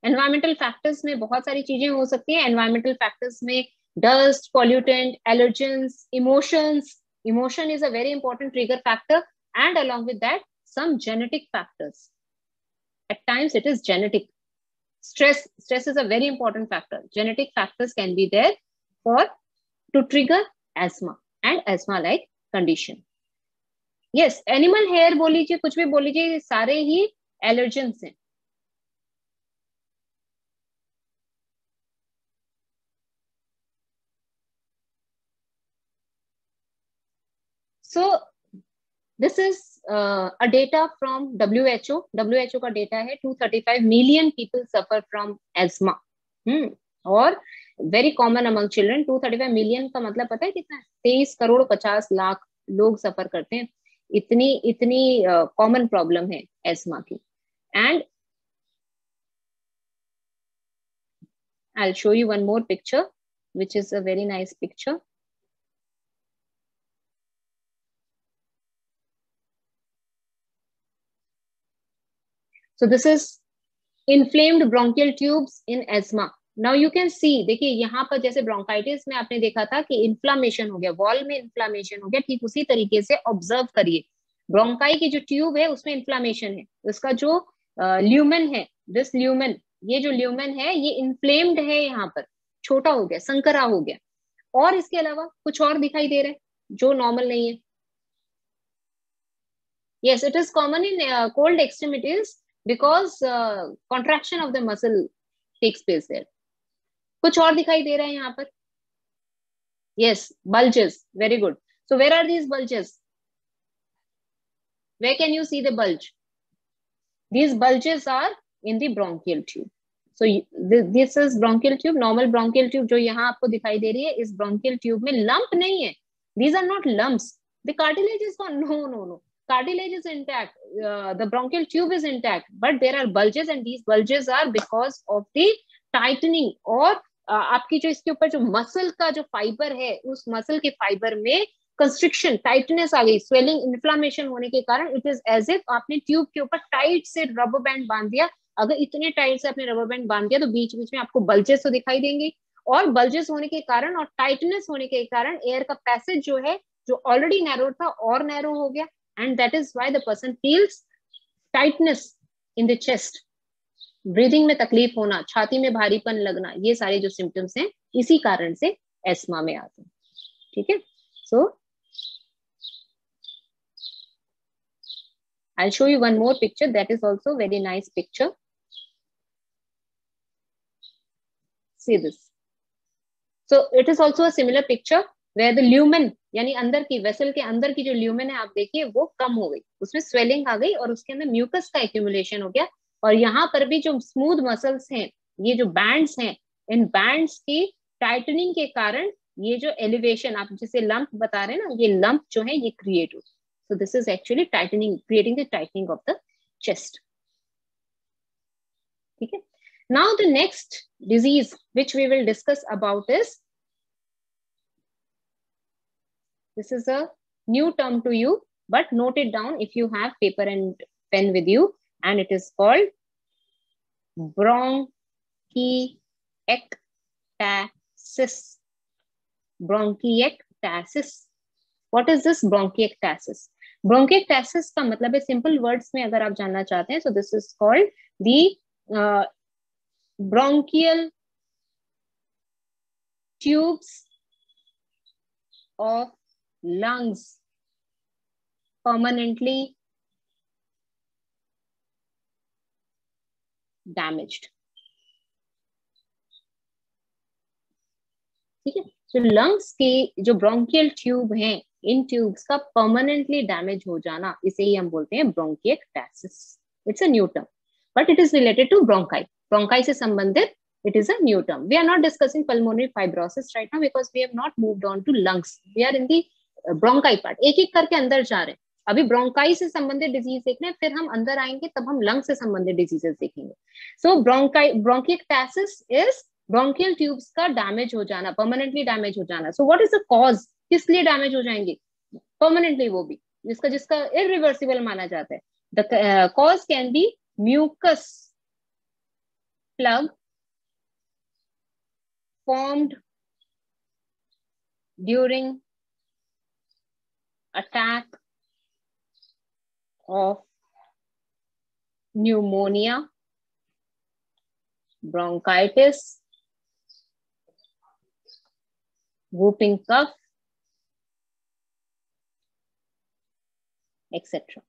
Environmental factors में बहुत सारी चीजें हो सकती हैं. एनवायरमेंटल फैक्टर्स में dust, pollutant, allergens, emotions. Emotion is a very important trigger factor, and along with that some genetic factors. At times it is genetic. Stress is a very important factor. Genetic factors can be there for to trigger asthma and asthma like condition. Yes, animal hair बोल लीजिए, कुछ भी बोल लीजिए, सारे ही allergens हैं. So this is a data from WHO. WHO का डेटा है 235 million people suffer from asthma. और very common among children. 235 million का मतलब पता है कितना है? 23 करोड़ 50 लाख लोग सफर करते हैं। इतनी इतनी कॉमन प्रॉब्लम है एस्मा की। And I'll show you one more picture, which is a very nice picture. So this is inflamed bronchial tubes in asthma. Now you can see, देखिए यहाँ पर जैसे ब्रोंकाइटिस में आपने देखा था कि इन्फ्लामेशन हो गया, वॉल में इन्फ्लामेशन हो गया, ठीक उसी तरीके से ऑब्जर्व करिए ब्रोंकाई की जो ट्यूब है उसमें इन्फ्लामेशन है, उसका जो ल्यूमेन है, दिस ल्यूमेन, ये जो ल्यूमेन है ये इन्फ्लेम्ड है, यहाँ पर छोटा हो गया, संकरा हो गया। और इसके अलावा कुछ और दिखाई दे रहा है जो नॉर्मल नहीं है। Yes, it is common in cold extremities because contraction of the muscle takes place there. कुछ और दिखाई दे रहा है यहाँ पर। Yes, bulges. Very good. So where are these bulges? Where can you see the bulge? These bulges are in the bronchial tube. So this is bronchial tube, normal bronchial tube जो यहाँ आपको दिखाई दे रही है, इस bronchial tube में lump नहीं है. These are not lumps. The cartilage is gone. No. Cartilage is intact. The bronchial tube is intact, but there are bulges, and these bulges are because of the tightening और आपकी जो इसके ऊपर जो muscle का जो फाइबर है, उस मसल के फाइबर में कंस्ट्रिक्शन, टाइटनेस आ गई, स्वेलिंग, इन्फ्लामेशन होने के कारण इट इज एज इफ आपने ट्यूब के ऊपर टाइट से रबर बैंड बांध दिया। अगर इतने टाइट से आपने रबर बैंड बांध दिया तो बीच बीच में आपको बल्जेस तो दिखाई देंगे, और बल्जेस होने के कारण और टाइटनेस होने के कारण एयर का पैसेज जो है, जो ऑलरेडी नैरो था और नैरो हो गया, and that is why the person feels tightness in the chest. Breathing में तकलीफ होना, छाती में भारीपन लगना, ये सारे जो सिम्टम्स हैं इसी कारण से एस्मा में आते हैं। ठीक है, सो I'll show you one more picture that is also very nice picture. See this. So it is also a similar picture where the lumen, यानी अंदर की वेसल के अंदर की जो ल्यूमेन है आप देखिए वो कम हो गई, उसमें स्वेलिंग आ गई और उसके अंदर म्यूकस का एक्यूमुलेशन हो गया। और यहाँ पर भी जो स्मूथ मसल्स हैं, ये जो बैंड्स हैं, इन बैंड्स की टाइटनिंग के कारण ये जो एलिवेशन आप जिसे लंप बता रहे हैं ना, ये लंप जो है ये क्रिएट हो। So this is actually tightening, creating the tightening of the chest. Okay. Now the next disease which we will discuss about is, this is a new term to you, but note it down if you have paper and pen with you, and it is called bronchiectasis. Bronchiectasis. What is this bronchiectasis? Bronchiectasis का मतलब है, simple words में अगर आप जानना चाहते हैं, so this is called the bronchial tubes of lungs permanently damaged. ठीक है, तो लंग्स की जो ब्रोंकियल ट्यूब हैं, इन ट्यूब्स का परमानेंटली डैमेज हो जाना, इसे ही हम बोलते हैं bronchiectasis. It's a new term, but it is related to bronchi. Bronchi से संबंधित it is a new term. We are not discussing pulmonary fibrosis right now because we have not moved on to lungs, we are in the bronchi part. एक एक करके अंदर जा रहे हैं, अभी ब्रोंकाई से संबंधित डिजीज देख रहे हैं, फिर हम अंदर आएंगे तब हम लंग से संबंधित डिजीजेस देखेंगे। सो ब्रोंकिएक्टासिस इज ब्रोंकियल ट्यूब्स का डैमेज हो जाना, परमानेंटली डैमेज हो जाना। So what is the cause, किस लिए डैमेज हो जाएंगे परमानेंटली, वो भी जिसका इरिवर्सिबल माना जाता है। The cause can be mucus plug formed during attack of pneumonia, bronchitis, whooping cough, etcetera.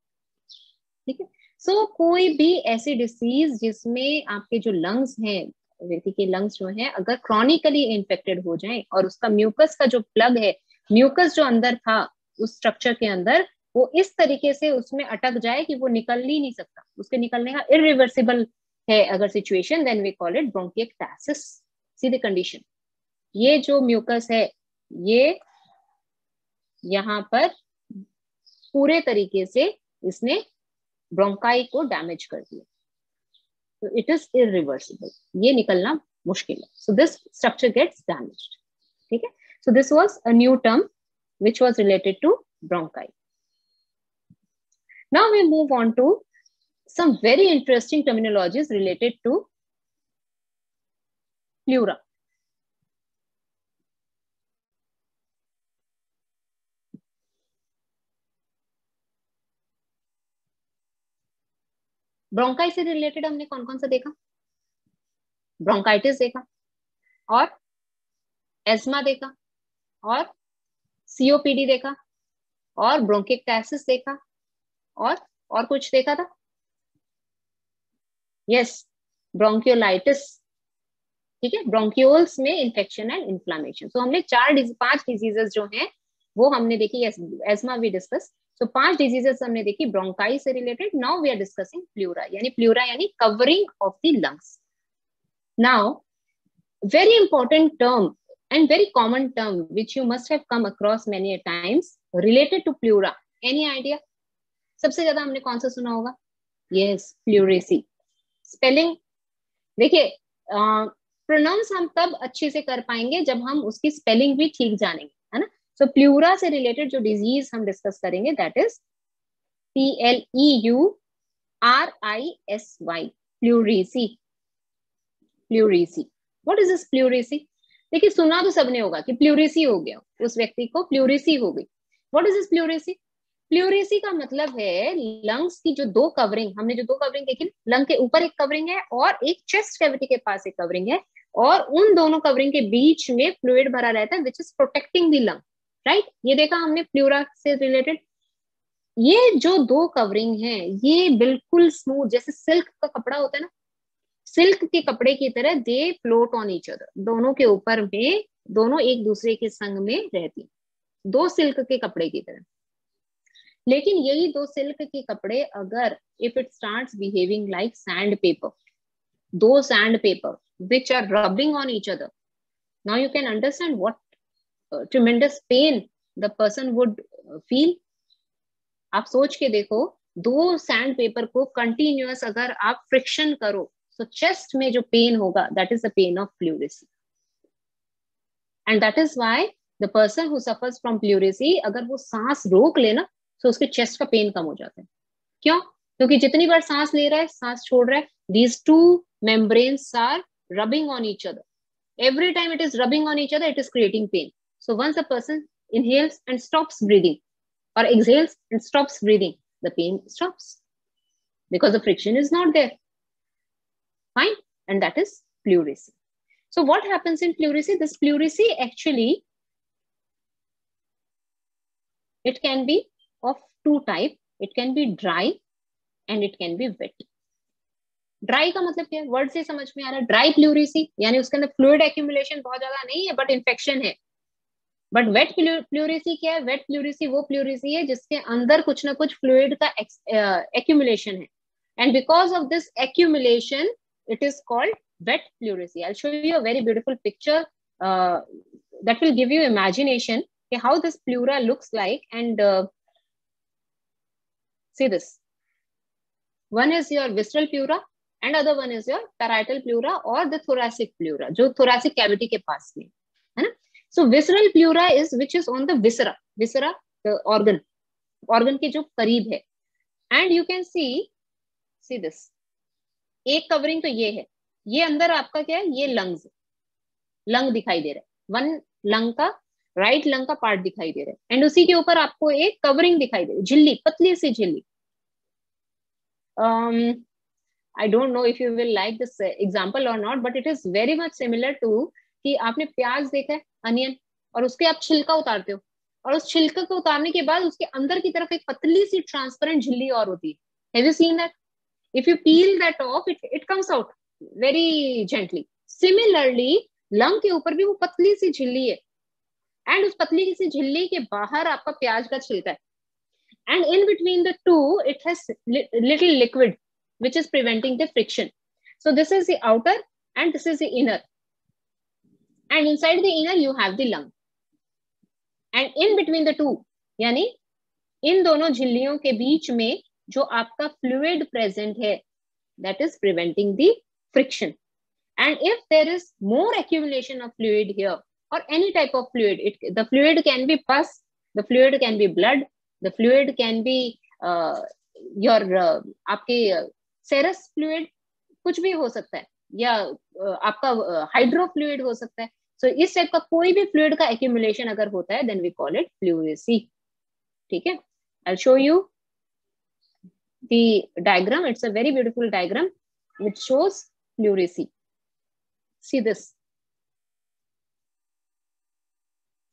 ठीक है, सो कोई भी ऐसी डिसीज जिसमें आपके जो लंग्स हैं, व्यक्ति के लंग्स जो हैं, अगर क्रॉनिकली इन्फेक्टेड हो जाएं और उसका म्यूकस का जो प्लग है, म्यूकस जो अंदर था उस स्ट्रक्चर के अंदर, वो इस तरीके से उसमें अटक जाए कि वो निकल ही नहीं सकता, उसके निकलने का इरिवर्सिबल है अगर situation, then we call it bronchiectasis. See the condition. ये जो म्यूकस है ये यहाँ पर पूरे तरीके से इसने ब्रोंकाई को डैमेज कर दिया, तो इट इज इरिवर्सिबल, ये निकलना मुश्किल है. So this structure gets damaged. ठीक है, so this was a new term which was related to bronchi. Now we move on to some very interesting terminologies related to pleura. Bronchi से related हमने कौन कौन सा देखा? ब्रोंकाइटिस देखा, और एस्मा देखा, और सीओपीडी देखा, और ब्रोंकिक्टासिस देखा, और कुछ देखा था? Yes, bronchiolitis. ठीक है, ब्रोंक्यूल्स में इंफेक्शन एंड इन्फ्लामेशन. सो हमने 5 डिजीजेस जो हैं वो हमने देखी. Yes, asthma we discuss. So 5 diseases हमने देखी ब्रोंकाई से related. Now we are discussing pleura. Pleura यानी covering of the lungs. Now very important term and very common term which you must have come across many a times related to pleura. Any idea? सबसे ज्यादा हमने कौन सा सुना होगा? Yes, pleurisy. Spelling देखिए, pronounce हम तब अच्छे से कर पाएंगे जब हम उसकी स्पेलिंग भी ठीक जानेंगे, है ना. सो प्लूरा से रिलेटेड जो डिजीज हम डिस्कस करेंगे that is PLEURISY, pleurisy. Pleurisy. What is this pleurisy? देखिए, सुना तो सबने होगा कि प्लूरिसी हो गया, उस व्यक्ति को प्लूरिसी हो गई. What is this pleurisy? Pleurisy का मतलब है लंग्स की जो 2 कवरिंग, हमने जो 2 कवरिंग देखी, लंग के ऊपर एक कवरिंग है और एक चेस्ट कैविटी के पास एक कवरिंग है, और उन दोनों कवरिंग के बीच में फ्लूइड भरा रहता है which is protecting the lung. Right, ये देखा हमने प्लूरा से रिलेटेड. ये जो 2 कवरिंग है ये बिल्कुल स्मूथ, जैसे सिल्क का कपड़ा होता है ना, सिल्क के कपड़े की तरह दे फ्लोट ऑन ईच अदर. दोनों के ऊपर में दोनों एक दूसरे के संग में रहती, 2 सिल्क के कपड़े की तरह. लेकिन यही 2 सिल्क के कपड़े अगर if it starts behaving like sand paper, 2 sand paper which are rubbing on each other, now you can understand what tremendous pain the person would feel. आप सोच के देखो, 2 सैंड पेपर को कंटिन्यूअस अगर आप फ्रिक्शन करो तो चेस्ट में जो पेन होगा that is the pain of pleurisy. And that is why the person who suffers from pleurisy, अगर वो सांस रोक लेना तो उसके चेस्ट का पेन कम हो जाता है. क्यों? क्योंकि जितनी बार सांस ले रहा है सांस छोड़ रहा है, these 2 membranes are rubbing on each other. Every time it is rubbing on each other, it is creating pain. So once a person inhales and stops breathing, or exhales and stops breathing, the pain stops because the friction is not there. Fine, and that is pleurisy. So what happens in pleurisy? This pleurisy actually, it can be of 2 types. It can be dry and it can be wet. Dry का मतलब क्या है? Word से समझ में आ रहा है. Dry pleurisy यानी उसके अंदर फ्लूइड एक्यूमुलेशन बहुत ज्यादा नहीं है बट इन्फेक्शन है. बट वेट प्लूरिसी क्या है? वेट प्लूरिसी वो प्लूरिसी है जिसके अंदर कुछ ना कुछ फ्लूइड का एक्यूमुलेशन है, and because of this accumulation it is called wet pleurisy. I will show you a very beautiful picture that will give you imagination कि how this pleura looks like. And see this, one is your visceral pleura and other one is your parietal pleura or the thoracic pleura, जो thoracic cavity के पास में है ना. So visceral pleura is which is on the viscera, viscera the organ के जो करीब है. And you can see this, एक कवरिंग तो ये है, ये अंदर आपका क्या है? ये लंग दिखाई दे रहा है. वन लंग का राइट लंग का पार्ट दिखाई दे रहा है, एंड उसी के ऊपर आपको एक कवरिंग दिखाई दे रही है, झिल्ली, पतली सी झिल्ली. I don't know if you will like this example or not, but it is very much similar to कि आपने प्याज देखा है, अनियन, और उसके आप छिलका उतारते हो, और उस छिलका को उतारने के बाद उसके अंदर की तरफ एक पतली सी ट्रांसपेरेंट झिल्ली और होती है. Have you seen that? If you peel that off, it comes out very gently. Similarly, lung के ऊपर भी वो पतली सी झिल्ली है, एंड उस पतली सी झिल्ली के बाहर आपका प्याज का छिलका है, and in between the two it has little liquid which is preventing the friction. So this is the outer and this is the inner, and inside the inner you have the lung, and in between the two, यानी इन दोनों झिल्लियों के बीच में जो आपका fluid present है, that is preventing the friction. And if there is more accumulation of fluid here, or any type of fluid, the fluid can be pus, the fluid can be blood, the fluid can be your आपके serous fluid, कुछ भी हो सकता है, या आपका hydro fluid हो सकता है. So इस टाइप का कोई भी फ्लूइड का accumulation अगर होता है, then we call it pleurisy. ठीक है, I'll show you the diagram. It's a very beautiful diagram which shows pleurisy. See this.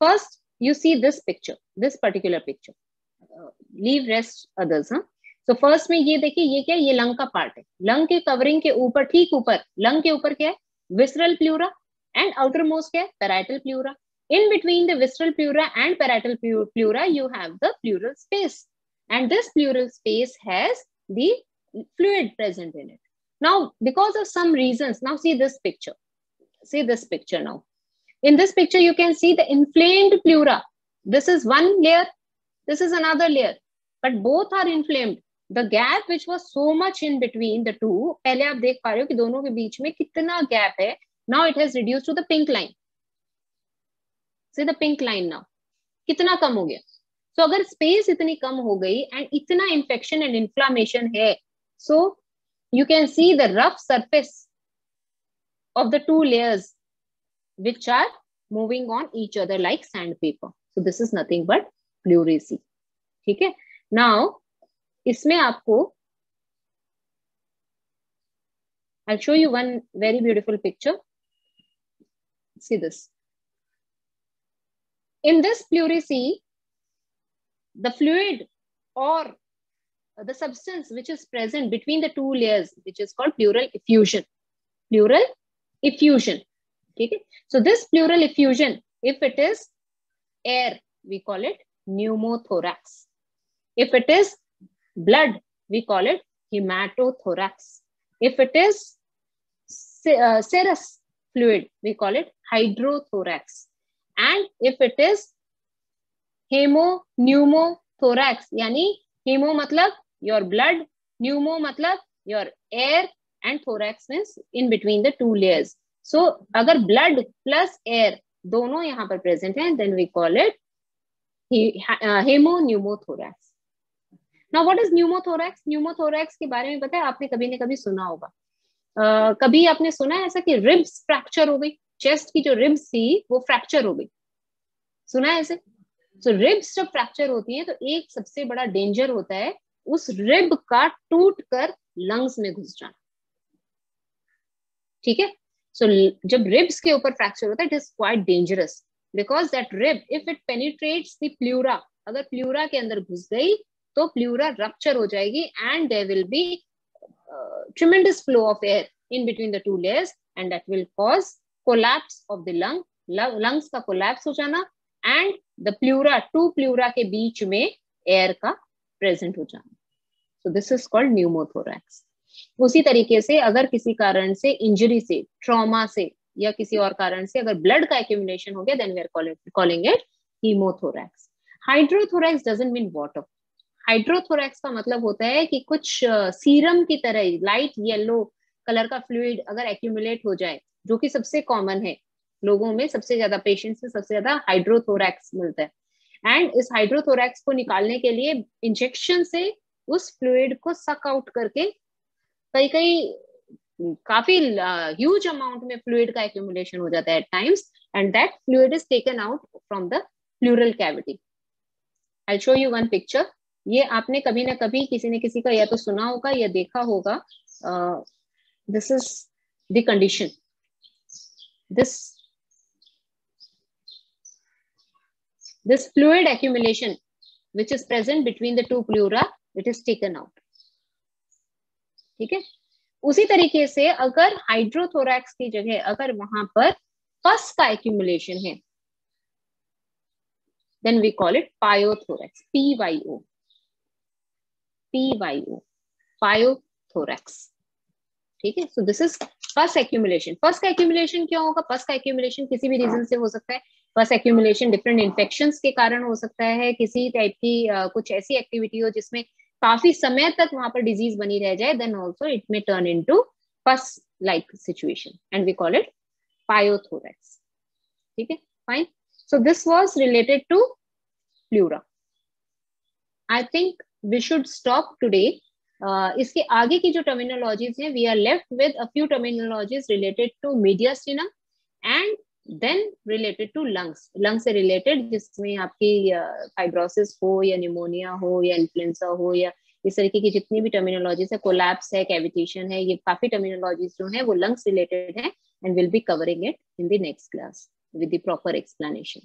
First, you see this picture, this particular picture. Leave rest others. Huh? So first में ये देखिए, ये क्या है? ये lung का पार्ट है. Lung के कवरिंग के ऊपर, ठीक ऊपर, लंग के ऊपर क्या है? Visceral pleura, and outermost क्या है? Parietal pleura. In between the visceral pleura and parietal pleura, you have the pleural space. And this pleural space has the fluid present in it. Now, because of some reasons, now see this picture. See this picture now. In this picture, you can see the inflamed pleura. This is one layer. This is another layer. But both are inflamed. The gap which was so much in between the two, पहले आप देख पा रहे हो कि दोनों के बीच में कितना gap है. Now it has reduced to the pink line. See the pink line now. कितना कम हो गया. So अगर space इतनी कम हो गई and इतना infection and inflammation है, so you can see the rough surface of the two layers which are moving on each other like sandpaper. So this is nothing but pleurisy. ठीक है. Now इसमें आपको, I'll show you one very beautiful picture. See this. In this pleurisy, the fluid or the substance which is present between the two layers, which is called pleural effusion. Pleural effusion. Okay? So this pleural effusion, if it is air, we call it pneumothorax. If it is blood, we call it hematothorax. If it is serous fluid, we call it hydrothorax. And if it is hemopneumothorax, यानी hemo मतलब your blood, pneumo मतलब your air, and thorax means in between the two layers. So अगर blood plus air दोनों यहाँ पर present हैं, then we call it hemopneumothorax. Now what is pneumothorax? Pneumothorax के बारे में पता है, आपने कभी न कभी सुना होगा. कभी आपने सुना है ऐसा कि रिब्स फ्रैक्चर हो गई, चेस्ट की जो रिब्स थी वो फ्रैक्चर हो गई, सुना है ऐसे? So रिब्स जब फ्रैक्चर होती है तो एक सबसे बड़ा डेंजर होता है उस रिब का टूट कर लंग्स में घुस जाना. ठीक है. So जब रिब्स के ऊपर फ्रैक्चर होता है, it is quite dangerous because that rib if it penetrates the pleura, अगर प्लूरा के अंदर घुस गई तो प्लूरा रप्चर हो जाएगी and there will be tremendous flow of air in between the two layers and that will cause collapse of the lungs का collapse हो जाना and the pleura, two pleura के बीच में air का present हो जाना. So this is called pneumothorax. उसी तरीके से अगर किसी कारण से इंजरी से, ट्रॉमा से या किसी और कारण से अगर ब्लड का accumulation हो गया, then we are calling it hemothorax. Hydrothorax doesn't mean water. Hydrothorax का मतलब होता है कि कुछ सीरम की तरह लाइट येलो कलर का फ्लूइड अगर एक्यूमुलेट हो जाए, जो कि सबसे कॉमन है लोगों में, सबसे ज्यादा पेशेंट्स में सबसे ज्यादा हाइड्रोथोरैक्स मिलता है. एंड इस हाइड्रोथोरैक्स को निकालने के लिए इंजेक्शन से उस फ्लूइड को सक आउट करके कई काफी ह्यूज अमाउंट में फ्लूइड का एक्यूमुलेशन हो जाता है at times and that fluid is taken out from the pleural cavity. I show you one picture. ये आपने कभी ना कभी किसी ने किसी का या तो सुना होगा या देखा होगा. This is the condition. this fluid accumulation which is present between the two pleura, it is taken out. ठीक है. उसी तरीके से अगर हाइड्रोथोरैक्स की जगह अगर वहां पर पस का accumulation है, then we call it pyothorax. PYO, pyothorax. ठीक है. So this is पस एक्यूमुलेशन, पस का एक्यूमुलेशन क्यों होगा? पस का एक्यूमुलेशन किसी भी रीजन से हो सकता है। पस एक्यूमुलेशन डिफरेंट इन्फेक्शंस के कारण हो सकता है, किसी टाइप की कुछ ऐसी एक्टिविटी हो जिसमें काफी समय तक वहां पर डिजीज बनी रह जाए, then also it may turn into pus like situation and we call it pyothorax. ठीक है, fine. So this was related to pleura. I think we should stop today. इसके आगे की जो टर्मिनोलॉजीज हैं, we are left with a few terminologies related to mediastinum and then related to lungs, lung से रिलेटेड जिसमें आपकी फाइब्रोसिस हो या न्यूमोनिया हो या इन्फ्लुएंजा हो या इस तरीके की जितनी भी टर्मिनोलॉजीज है, कोलैप्स है, कैविटेशन है, ये काफी टर्मिनोलॉजीज जो है वो लंग्स रिलेटेड है and will be covering it in the next class with the proper explanation.